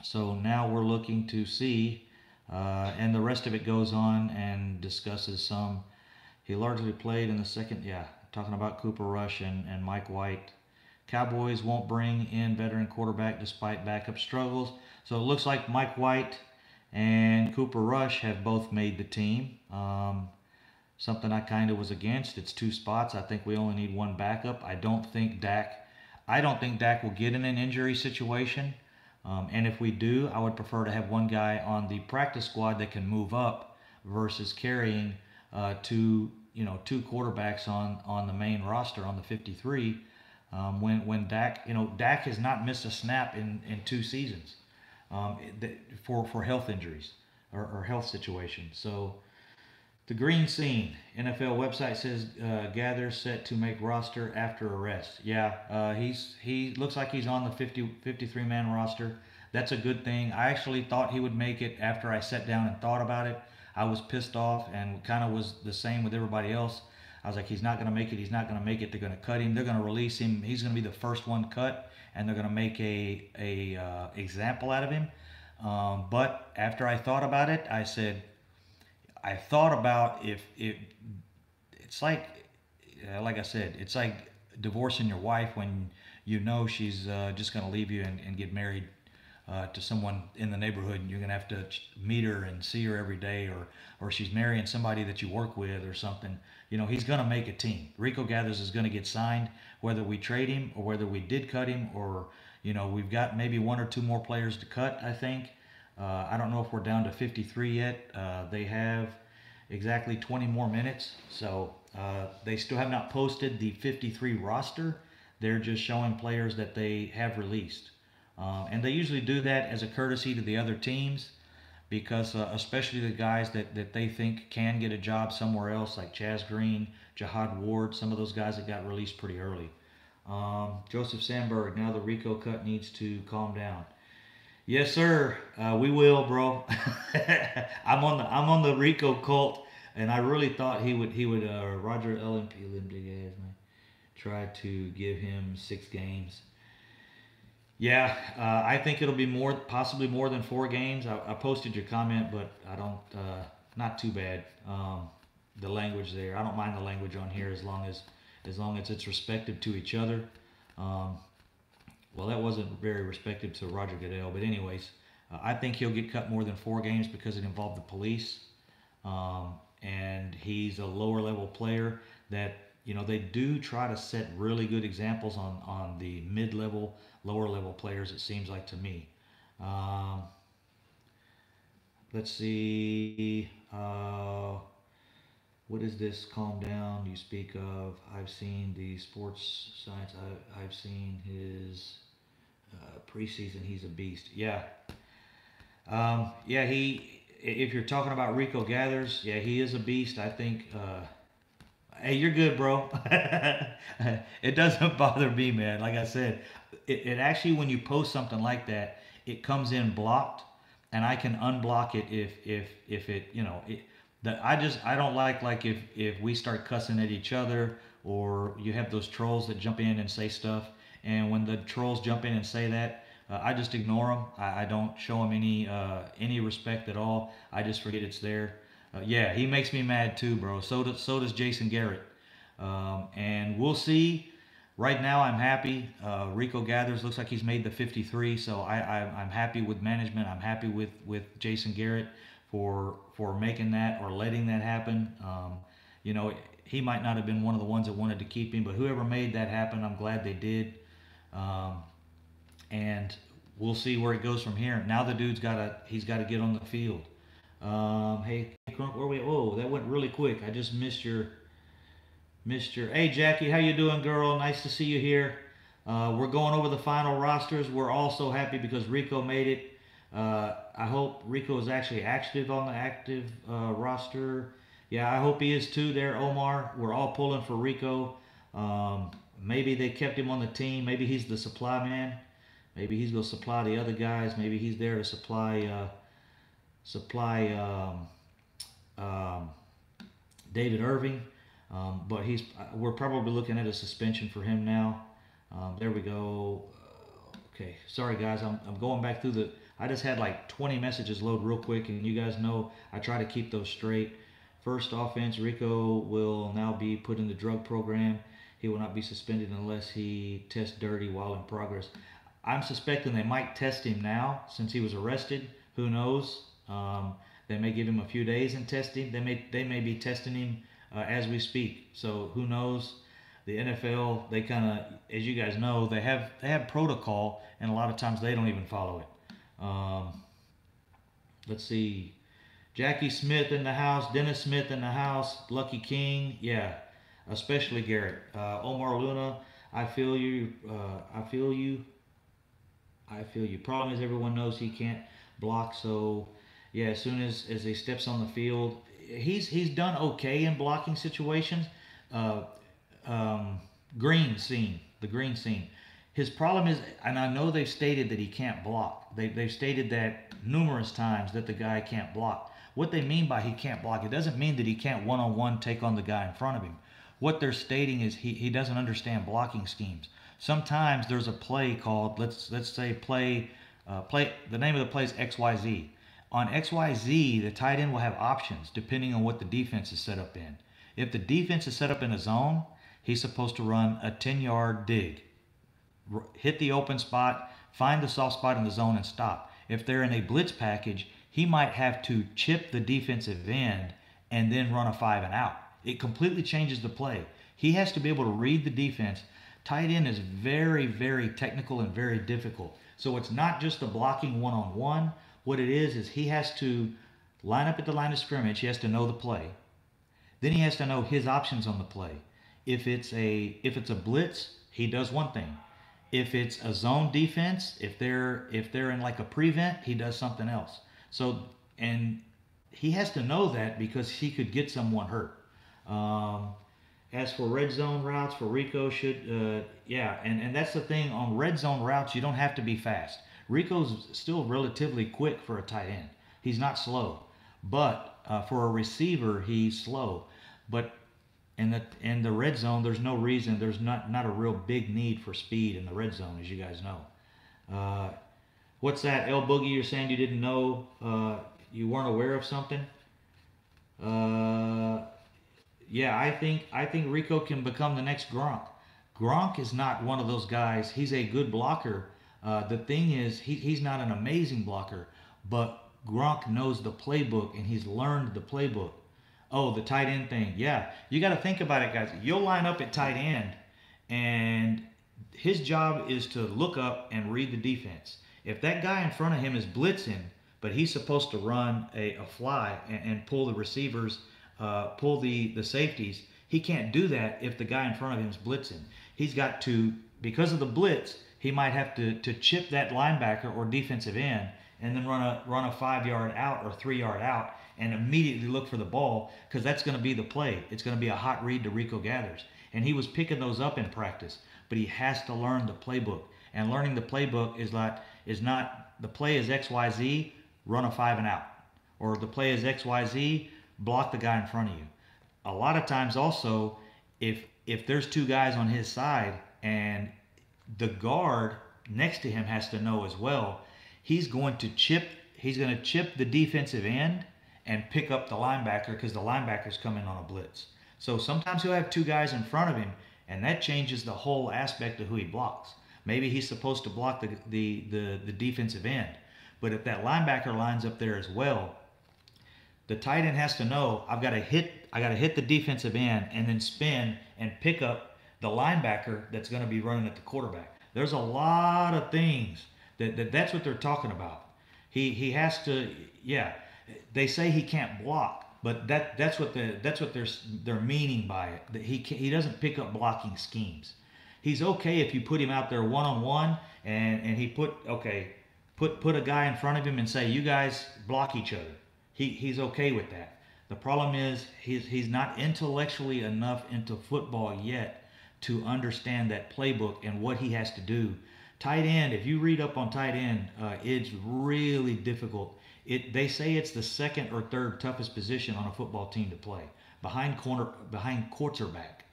so now we're looking to see, and the rest of it goes on and discusses some. He largely played in the second, yeah, talking about Cooper Rush and Mike White. Cowboys won't bring in veteran quarterback despite backup struggles. So it looks like Mike White and Cooper Rush have both made the team. Something I kind of was against. It's 2 spots. I think we only need 1 backup. I don't think Dak will get in an injury situation. And if we do, I would prefer to have 1 guy on the practice squad that can move up versus carrying 2 quarterbacks on the main roster on the 53. When Dak, Dak has not missed a snap in 2 seasons for health injuries or health situations. So the green scene, NFL website says Gather set to make roster after arrest. Yeah, he looks like he's on the 53 man roster. That's a good thing. I actually thought he would make it after I sat down and thought about it. I was pissed off and kind of was the same with everybody else. I was like, he's not going to make it. He's not going to make it. They're going to cut him. They're going to release him. He's going to be the first one cut, and they're going to make a example out of him. But after I thought about it, I thought about if it's like I said, it's like divorcing your wife when you know she's just going to leave you and get married to someone in the neighborhood, and you're going to have to meet her and see her every day, or she's marrying somebody that you work with or something. He's going to make a team. Rico Gathers is going to get signed, whether we trade him or whether we did cut him, or we've got maybe 1 or 2 more players to cut, I think. I don't know if we're down to 53 yet. They have exactly 20 more minutes. So they still have not posted the 53 roster. They're just showing players that they have released. And they usually do that as a courtesy to the other teams because especially the guys that they think can get a job somewhere else, like Chaz Green, Jihad Ward, some of those guys that got released pretty early. Joseph Sandberg, now the Rico cut needs to calm down. Yes, sir. We will, bro. I'm on the Rico cult, and I really thought he would Roger LMP try to give him 6 games. Yeah, I think it'll be possibly more than 4 games. I posted your comment, but I don't. Not too bad. The language there, I don't mind the language on here as long as it's respective to each other. Well, that wasn't very respective to Roger Goodell, but anyways, I think he'll get cut more than 4 games because it involved the police, and he's a lower level player that they do try to set really good examples on the mid-level, lower level players, it seems like to me. Let's see. What is this? Calm down. You speak of. I've seen the sports science. I've seen his preseason. He's a beast. Yeah. Yeah. If you're talking about Rico Gathers, yeah, he is a beast. I think. Hey, you're good, bro. It doesn't bother me, man. Like I said, it actually, when you post something like that, it comes in blocked, and I can unblock it if it I don't like if we start cussing at each other, or you have those trolls that jump in and say stuff, and when the trolls jump in and say that, I just ignore them. I don't show them any respect at all. I just forget it's there. Yeah, he makes me mad too, bro. So does Jason Garrett. And we'll see. Right now, I'm happy. Rico Gathers looks like he's made the 53, so I'm happy with management. I'm happy with Jason Garrett for making that or letting that happen. He might not have been one of the ones that wanted to keep him, but whoever made that happen, I'm glad they did. And we'll see where it goes from here. Now the dude's he's got to get on the field. Hey, Crunk, where we? Oh, that went really quick. I just missed your. Hey, Jackie, how you doing, girl? Nice to see you here. We're going over the final rosters. We're all so happy because Rico made it. I hope Rico is actually active on the active roster. Yeah, I hope he is too. There, Omar. We're all pulling for Rico. Maybe they kept him on the team. Maybe he's the supply man. Maybe he's going to supply the other guys. Maybe he's there to supply um, David Irving. But we're probably looking at a suspension for him now. There we go. Okay, sorry guys, I'm going back through I just had like 20 messages load real quick, and you guys know I try to keep those straight. First offense, Rico will now be put in the drug program. He will not be suspended unless he tests dirty while in progress. I'm suspecting they might test him now since he was arrested. Who knows? They may give him a few days and test him. They may be testing him as we speak. So who knows? The NFL, they kind of, as you guys know, they have protocol, and a lot of times they don't even follow it. Let's see, Jackie Smith in the house, Dennis Smith in the house, Lucky King, yeah, especially Garrett, Omar Luna. I feel you. I feel you. I feel you. Problem is, everyone knows he can't block, so yeah. As soon as he steps on the field, he's done okay in blocking situations. Uh, the green scene. His problem is, and I know they've stated that he can't block. They've stated that numerous times that the guy can't block. What they mean by he can't block, it doesn't mean that he can't one-on-one take on the guy in front of him. What they're stating is he doesn't understand blocking schemes. Sometimes there's a play called, let's say the name of the play is XYZ. On XYZ, the tight end will have options depending on what the defense is set up in. If the defense is set up in a zone, he's supposed to run a 10-yard dig, hit the open spot, find the soft spot in the zone, and stop. If they're in a blitz package, he might have to chip the defensive end and then run a 5 and out. It completely changes the play. He has to be able to read the defense. Tight end is very, very technical and very difficult. So it's not just the blocking one-on-one. What it is he has to line up at the line of scrimmage. He has to know the play. Then he has to know his options on the play. If it's a blitz, he does one thing. If it's a zone defense, if they're in like a prevent, he does something else. So, and he has to know that because he could get someone hurt. As for red zone routes, for Rico yeah, and that's the thing on red zone routes, you don't have to be fast. Rico's still relatively quick for a tight end. He's not slow, but for a receiver, he's slow. But in the red zone, there's no reason. There's not a real big need for speed in the red zone, as you guys know. What's that, El Boogie? You're saying you didn't know, you weren't aware of something? Yeah, I think Rico can become the next Gronk. Gronk is not one of those guys. He's a good blocker. The thing is, he's not an amazing blocker, but Gronk knows the playbook and he's learned the playbook. Oh, the tight end thing. Yeah, you got to think about it, guys. You'll line up at tight end, and his job is to look up and read the defense. If that guy in front of him is blitzing, but he's supposed to run a fly and pull the receivers, pull the safeties, he can't do that if the guy in front of him is blitzing. He's got to, because of the blitz, he might have to chip that linebacker or defensive end and then run a 5-yard out or 3-yard out and immediately look for the ball, because that's going to be the play. It's going to be a hot read to Rico Gathers. And he was picking those up in practice, but he has to learn the playbook. And learning the playbook is not the play is XYZ, run a 5 and out. Or the play is XYZ, block the guy in front of you. A lot of times also, if there's two guys on his side and the guard next to him has to know as well, he's going to chip the defensive end and pick up the linebacker because the linebacker's coming on a blitz. So sometimes he'll have two guys in front of him, and that changes the whole aspect of who he blocks. Maybe he's supposed to block the defensive end, but if that linebacker lines up there as well, the tight end has to know I got to hit the defensive end and then spin and pick up the linebacker that's going to be running at the quarterback. There's a lot of things that's what they're talking about. He has to, yeah. They say he can't block, but that's what they're meaning by it. That he doesn't pick up blocking schemes. He's okay if you put him out there one-on-one and he put a guy in front of him and say, you guys block each other. He's okay with that. The problem is he's not intellectually enough into football yet to understand that playbook and what he has to do tight end, if you read up on tight end, it's really difficult. They say it's the second or third toughest position on a football team to play, behind quarterback,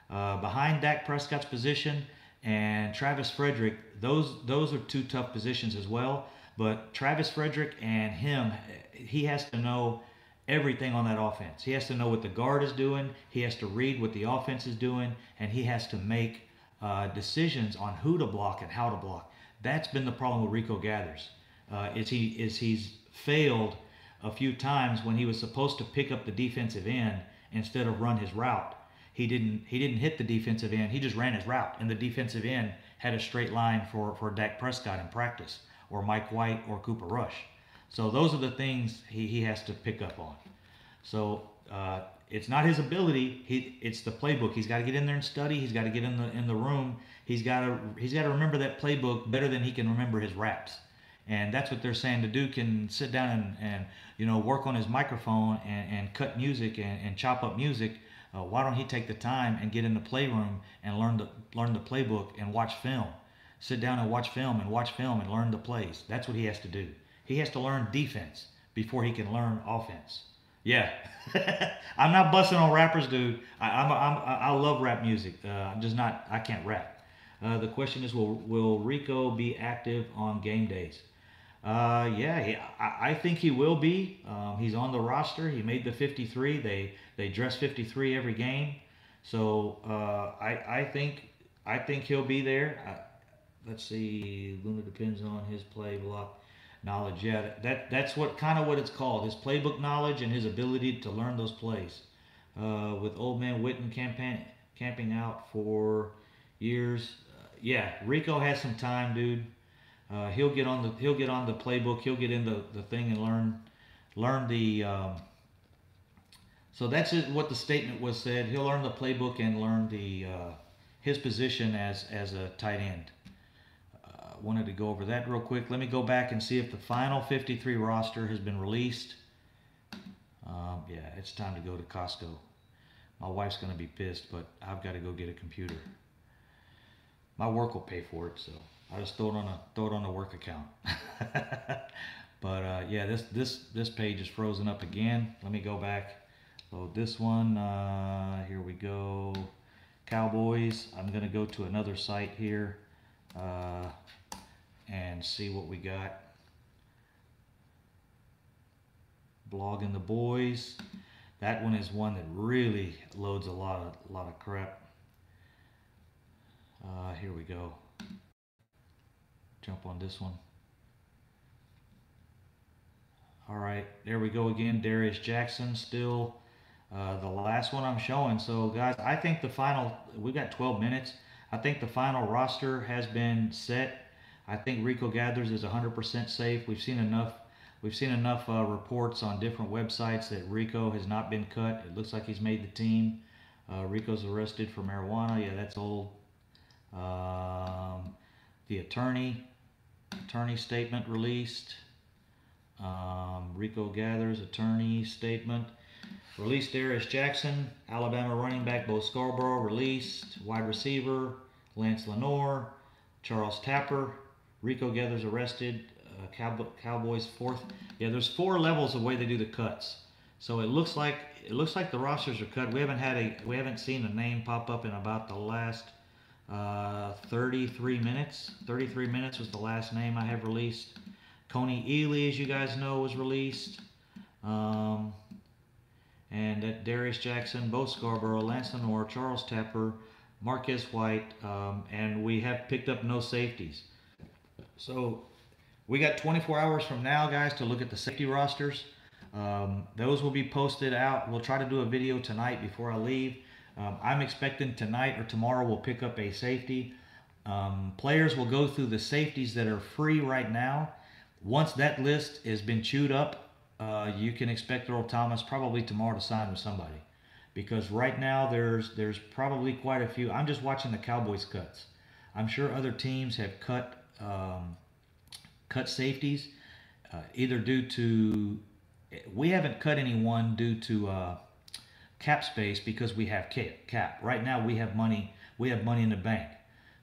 behind Dak Prescott's position and Travis Frederick. Those are two tough positions as well. But Travis Frederick and him, he has to know everything on that offense. He has to know what the guard is doing. He has to read what the offense is doing, and he has to make decisions on who to block and how to block. That's been the problem with Rico Gathers. He's failed a few times when he was supposed to pick up the defensive end instead of run his route. He didn't hit the defensive end. He just ran his route, and the defensive end had a straight line for Dak Prescott in practice, or Mike White, or Cooper Rush. So those are the things he has to pick up on. So it's not his ability. It's the playbook. He's got to get in there and study. He's got to get in the room. He's got to remember that playbook better than he can remember his raps. And that's what they're saying. The dude can sit down and work on his microphone and cut music and chop up music. Why don't he take the time and get in the playroom and learn the playbook and watch film? Sit down and watch film and learn the plays. That's what he has to do. He has to learn defense before he can learn offense. Yeah, I'm not busting on rappers, dude. I love rap music. I'm just not. I can't rap. The question is, will Rico be active on game days? Yeah, I think he will be. He's on the roster. He made the 53. They dress 53 every game, so I think he'll be there. Let's see. Luna depends on his play block knowledge. Yeah, that's what it's called. His playbook knowledge and his ability to learn those plays. With old man Witten camping out for years. Yeah, Rico has some time, dude. He'll get on the playbook. He'll get in the thing and learn the. So that's what the statement was said. He'll learn the playbook and learn his position as a tight end. Wanted to go over that real quick. Let me go back and see if the final 53 roster has been released. Yeah, it's time to go to Costco. My wife's going to be pissed, but I've got to go get a computer. My work will pay for it, so I just throw it on a work account. But yeah, this page is frozen up again. Let me go back. Load this one. Here we go. Cowboys. I'm going to go to another site here. And see what we got. Blogging the boys. That one is one that really loads a lot of crap. Here we go. Jump on this one. All right, there we go again. Darius Jackson still the last one I'm showing. So guys, I think we've got 12 minutes. I think the final roster has been set. I think Rico Gathers is 100% safe. We've seen enough reports on different websites that Rico has not been cut. It looks like he's made the team. Rico's arrested for marijuana. Yeah, that's old. The attorney statement released. Rico Gathers attorney statement released. Darius Jackson, Alabama running back Bo Scarborough released. Wide receiver Lance Lenore, Charles Tapper. Rico Gathers arrested. Cowboys fourth. Yeah, there's 4 levels of way they do the cuts. So it looks like the rosters are cut. We haven't seen a name pop up in about the last 33 minutes. 33 minutes was the last name I have released. Coney Ely, as you guys know, was released. And Darius Jackson, Bo Scarborough, Lance Lenore, Charles Tapper, Marquez White, and we have picked up no safeties. So we got 24 hours from now, guys, to look at the safety rosters. Those will be posted out. We'll try to do a video tonight before I leave. I'm expecting tonight or tomorrow we'll pick up a safety. Players will go through the safeties that are free right now. Once that list has been chewed up, you can expect Earl Thomas probably tomorrow to sign with somebody. Because right now there's probably quite a few. I'm just watching the Cowboys cuts. I'm sure other teams have cut safeties, either due to, we haven't cut anyone due to cap space because we have cap. Right now we have money in the bank.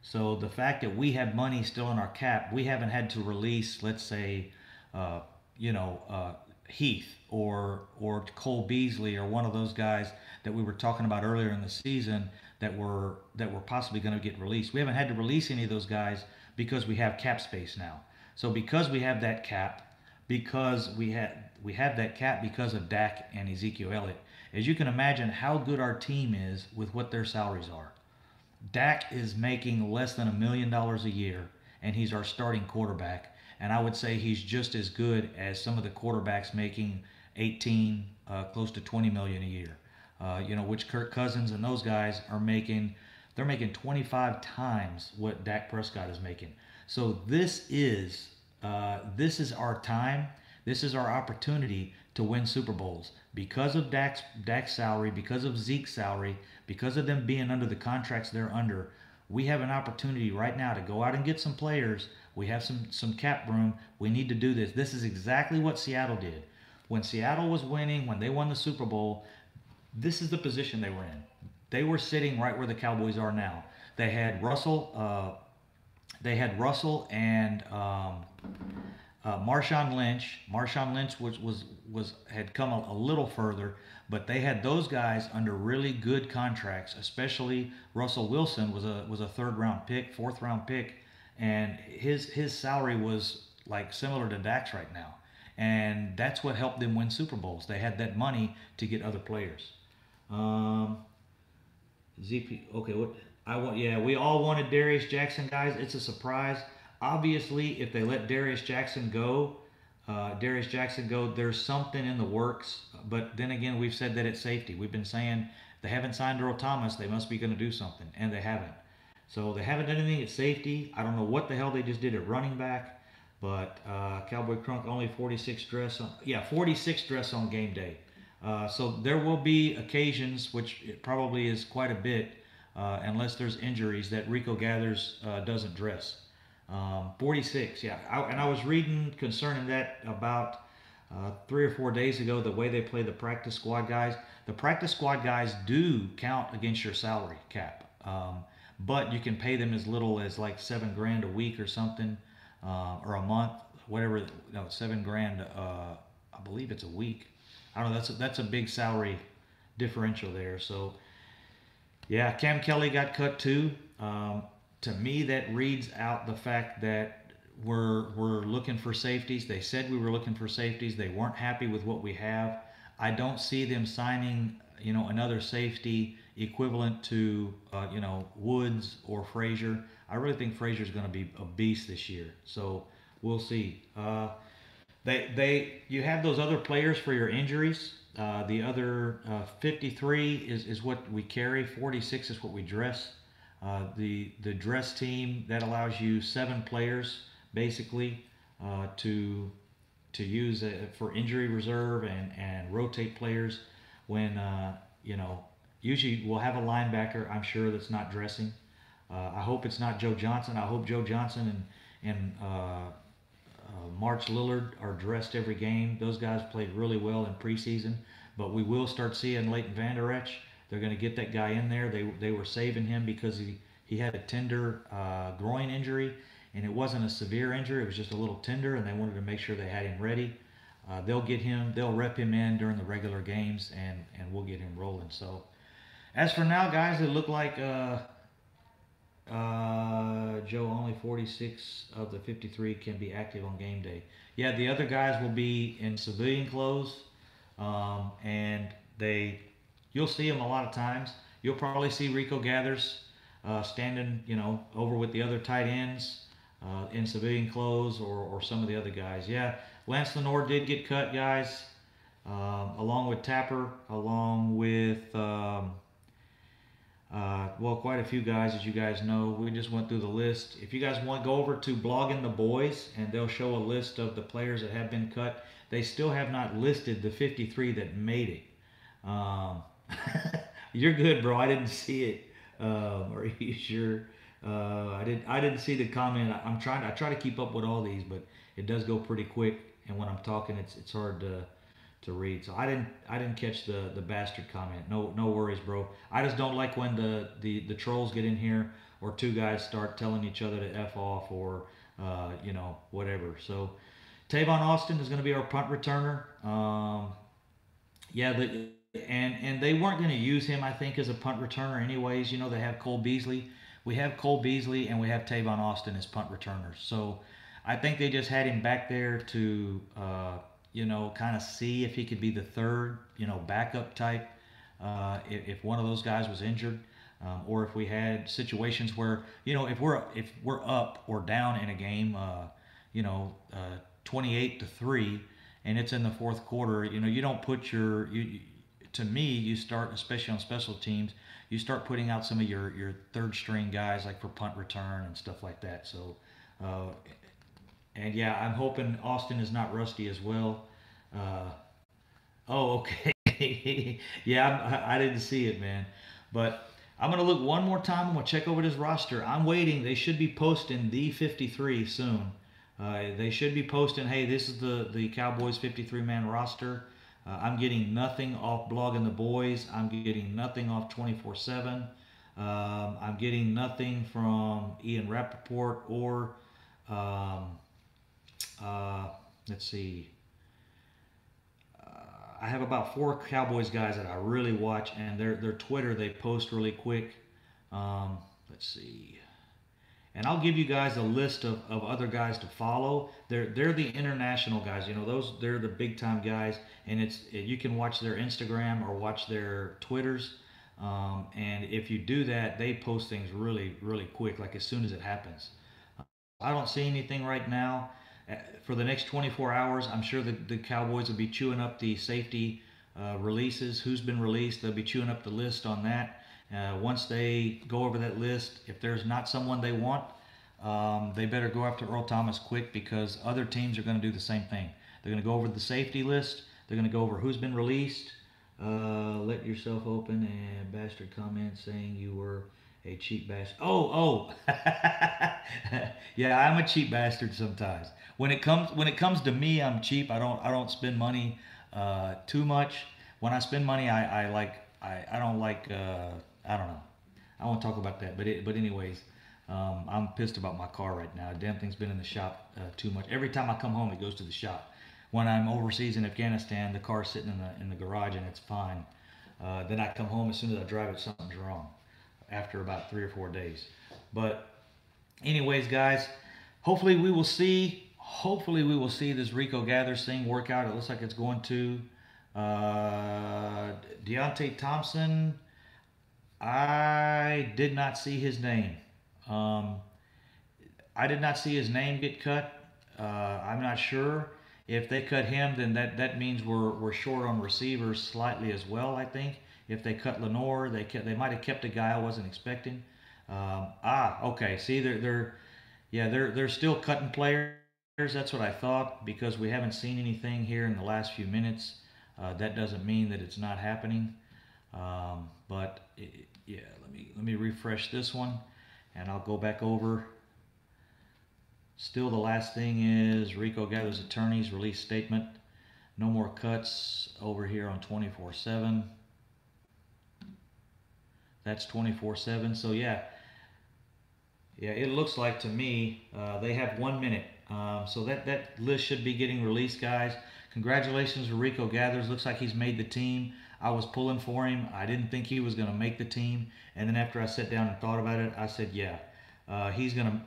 So the fact that we have money still in our cap, we haven't had to release, let's say, uh, you know, Heath or Cole Beasley or one of those guys that we were talking about earlier in the season that were possibly going to get released. We haven't had to release any of those guys because we have cap space now. So because we have that cap, because we have that cap because of Dak and Ezekiel Elliott. As you can imagine, how good our team is with what their salaries are. Dak is making less than $1 million a year, and he's our starting quarterback. And I would say he's just as good as some of the quarterbacks making 18, close to 20 million a year. Which Kirk Cousins and those guys are making. They're making 25 times what Dak Prescott is making. So this is our time. This is our opportunity to win Super Bowls because of Dak's salary, because of Zeke's salary, because of them being under the contracts they're under. We have an opportunity right now to go out and get some players. We have some cap room. We need to do this. This is exactly what Seattle did. When Seattle was winning, when they won the Super Bowl, this is the position they were in. They were sitting right where the Cowboys are now. They had Russell. They had Russell and Marshawn Lynch. Marshawn Lynch was had come a little further, but they had those guys under really good contracts. Especially Russell Wilson was a third round pick, fourth round pick, and his salary was like similar to Dak's right now, and that's what helped them win Super Bowls. They had that money to get other players. Um, ZP. Okay, what I want? Yeah, we all wanted Darius Jackson, guys. It's a surprise. Obviously, if they let Darius Jackson go, there's something in the works. But then again, we've said that it's safety. We've been saying they haven't signed Earl Thomas. They must be going to do something, and they haven't. So they haven't done anything at safety. I don't know what the hell they just did at running back. But Cowboy Crunk only 46 dress on, yeah, 46 dress on game day. So there will be occasions, which it probably is quite a bit, unless there's injuries, that Rico Gathers doesn't dress. 46, yeah. And I was reading concerning that about 3 or 4 days ago, the way they play the practice squad guys. The practice squad guys do count against your salary cap, but you can pay them as little as like 7 grand a week or something, or a month, whatever. No, 7 grand. I believe it's a week. I don't know. That's a big salary differential there. So yeah, Cam Kelly got cut too. To me, that reads out the fact that we're looking for safeties. They said we were looking for safeties. They weren't happy with what we have. I don't see them signing, another safety equivalent to, Woods or Frazier. I really think Frazier's going to be a beast this year. So we'll see. You have those other players for your injuries. The other 53 is what we carry. 46 is what we dress. The dress team that allows you 7 players basically to use for injury reserve and rotate players when usually we'll have a linebacker, I'm sure, that's not dressing. I hope it's not Joe Johnson. I hope Joe Johnson and March Lillard are dressed every game. Those guys played really well in preseason, but we will start seeing Leighton Vander Esch. They're going to get that guy in there. They were saving him because he had a tender groin injury, and it wasn't a severe injury. It was just a little tender, and they wanted to make sure they had him ready. They'll rep him in during the regular games, and we'll get him rolling. So as for now, guys, it looked like Joe, only 46 of the 53 can be active on game day. Yeah, the other guys will be in civilian clothes, and you'll see them a lot of times. You'll probably see Rico Gathers standing, over with the other tight ends in civilian clothes, or some of the other guys. Yeah, Lance Lenore did get cut, guys, along with Tapper, along with quite a few guys, as you guys know. We just went through the list. If you guys want to go over to Blogging the Boys, and they'll show a list of the players that have been cut. They still have not listed the 53 that made it. You're good, bro. I didn't see it. Are you sure? I didn't see the comment. I try to keep up with all these, but it does go pretty quick. And when I'm talking, it's hard to read. So I didn't catch the bastard comment. No worries, bro. I just don't like when the trolls get in here or two guys start telling each other to f off or whatever. So Tavon Austin is going to be our punt returner. Yeah, and they weren't going to use him, I think, as a punt returner anyways. They have Cole Beasley. We have Cole Beasley and we have Tavon Austin as punt returners. So I think they just had him back there to kind of see if he could be the third, backup type. If one of those guys was injured, or if we had situations where if we're up or down in a game, you know, uh, 28-3, and it's in the fourth quarter. You don't put to me, you start, especially on special teams, you start putting out some of your third string guys like for punt return and stuff like that. So, uh, and yeah, I'm hoping Austin is not rusty as well. Uh, oh, okay. Yeah, I didn't see it, man. But I'm gonna look one more time. I'm gonna check over this roster. I'm waiting. They should be posting the 53 soon. They should be posting, hey, this is the Cowboys 53 man roster. I'm getting nothing off Blogging the Boys. I'm getting nothing off 24/7. I'm getting nothing from Ian Rappaport or um, uh, let's see. I have about four Cowboys guys that I really watch, and their Twitter they post really quick. Let's see, and I'll give you guys a list of other guys to follow. They're the international guys. They're the big time guys, and you can watch their Instagram or watch their Twitters. And if you do that, they post things really really quick, like as soon as it happens. I don't see anything right now. For the next 24 hours, I'm sure the Cowboys will be chewing up the safety releases. Who's been released? They'll be chewing up the list on that. Once they go over that list, if there's not someone they want, they better go after Earl Thomas quick because other teams are going to do the same thing. They're going to go over the safety list. They're going to go over who's been released. Let yourself open and bastard comment saying you were a cheap bastard. Oh. Yeah, I'm a cheap bastard sometimes. When it comes to me, I'm cheap. I don't spend money too much. When I spend money, I don't like I don't know. I won't talk about that. But anyways, I'm pissed about my car right now. Damn thing's been in the shop too much. Every time I come home, it goes to the shop. When I'm overseas in Afghanistan, the car's sitting in the garage and it's fine. Then I come home, as soon as I drive it, something's wrong after about 3 or 4 days. But anyways, guys, hopefully we will see this Rico Gathers thing work out. It looks like it's going to. Deontay Thompson, I did not see his name. Um, I did not see his name get cut. I'm not sure if they cut him, then that means we're short on receivers slightly as well. I think if they cut Lenore, they might have kept a guy I wasn't expecting. Okay. See, they're still cutting players. That's what I thought because we haven't seen anything here in the last few minutes. That doesn't mean that it's not happening. Yeah, let me refresh this one, and I'll go back over. Still, the last thing is Rico Gathers attorneys release statement. No more cuts over here on 24/7. That's 24/7. So yeah, it looks like to me they have 1 minute. So that list should be getting released, guys. Congratulations to Rico Gathers. Looks like he's made the team. I was pulling for him. I didn't think he was going to make the team, and then after I sat down and thought about it, I said, yeah, he's gonna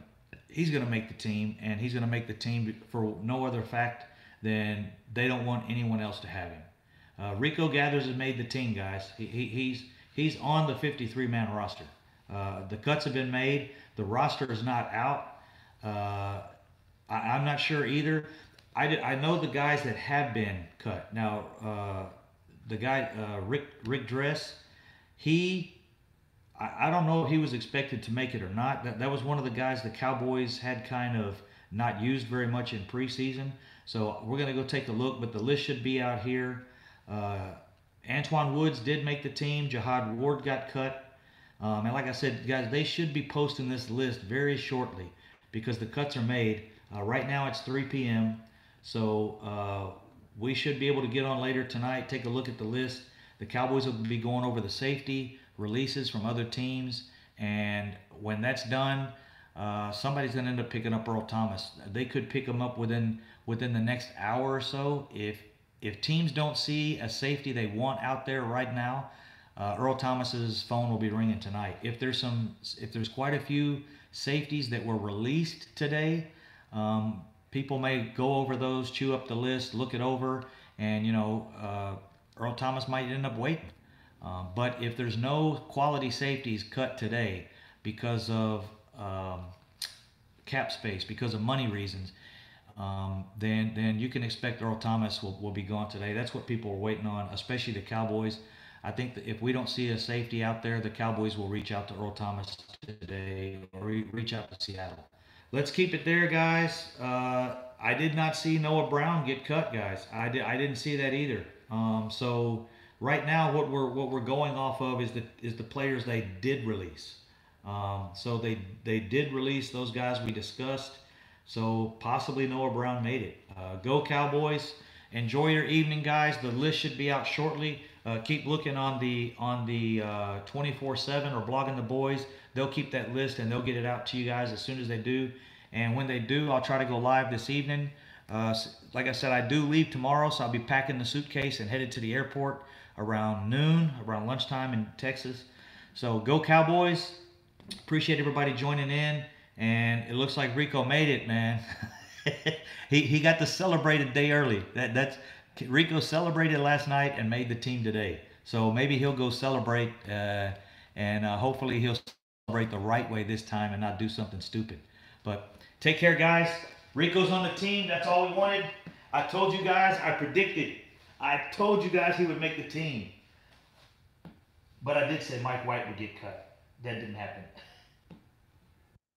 make the team, and he's gonna make the team for no other fact than they don't want anyone else to have him. Rico Gathers has made the team, guys. He's on the 53 man roster. The cuts have been made. The roster is not out. I'm not sure either. I know the guys that have been cut. Now, the guy Rick Dress, I don't know if he was expected to make it or not. That was one of the guys the Cowboys had kind of not used very much in preseason. So we're going to go take a look, but the list should be out here. Antoine Woods did make the team. Jihad Ward got cut. And like I said, guys, they should be posting this list very shortly because the cuts are made. Right now it's 3 p.m. So we should be able to get on later tonight, take a look at the list. The Cowboys will be going over the safety releases from other teams, and when that's done, somebody's going to end up picking up Earl Thomas. They could pick him up within the next hour or so. If teams don't see a safety they want out there right now, Earl Thomas's phone will be ringing tonight. If there's quite a few safeties that were released today, people may go over those, chew up the list, look it over, and Earl Thomas might end up waiting. But if there's no quality safeties cut today because of cap space, because of money reasons, then you can expect Earl Thomas will be gone today. That's what people are waiting on, especially the Cowboys. I think that if we don't see a safety out there, the Cowboys will reach out to Earl Thomas today or reach out to Seattle. Let's keep it there, guys. I did not see Noah Brown get cut, guys. I didn't see that either. So right now, what we're going off of is the players they did release. So they did release those guys we discussed. So possibly Noah Brown made it. Go Cowboys! Enjoy your evening, guys. The list should be out shortly. Keep looking on the 24/7 or Blogging the Boys. They'll keep that list and they'll get it out to you guys as soon as they do. And when they do, I'll try to go live this evening. Like I said, I do leave tomorrow, so I'll be packing the suitcase and headed to the airport around noon, around lunchtime in Texas. So go Cowboys! Appreciate everybody joining in. And it looks like Rico made it, man. he got to celebrate a day early. That's Rico celebrated last night and made the team today. So maybe he'll go celebrate, and hopefully he'll celebrate the right way this time and not do something stupid. But take care, guys. Rico's on the team. That's all we wanted. I told you guys. I told you guys he would make the team. But I did say Mike White would get cut. That didn't happen.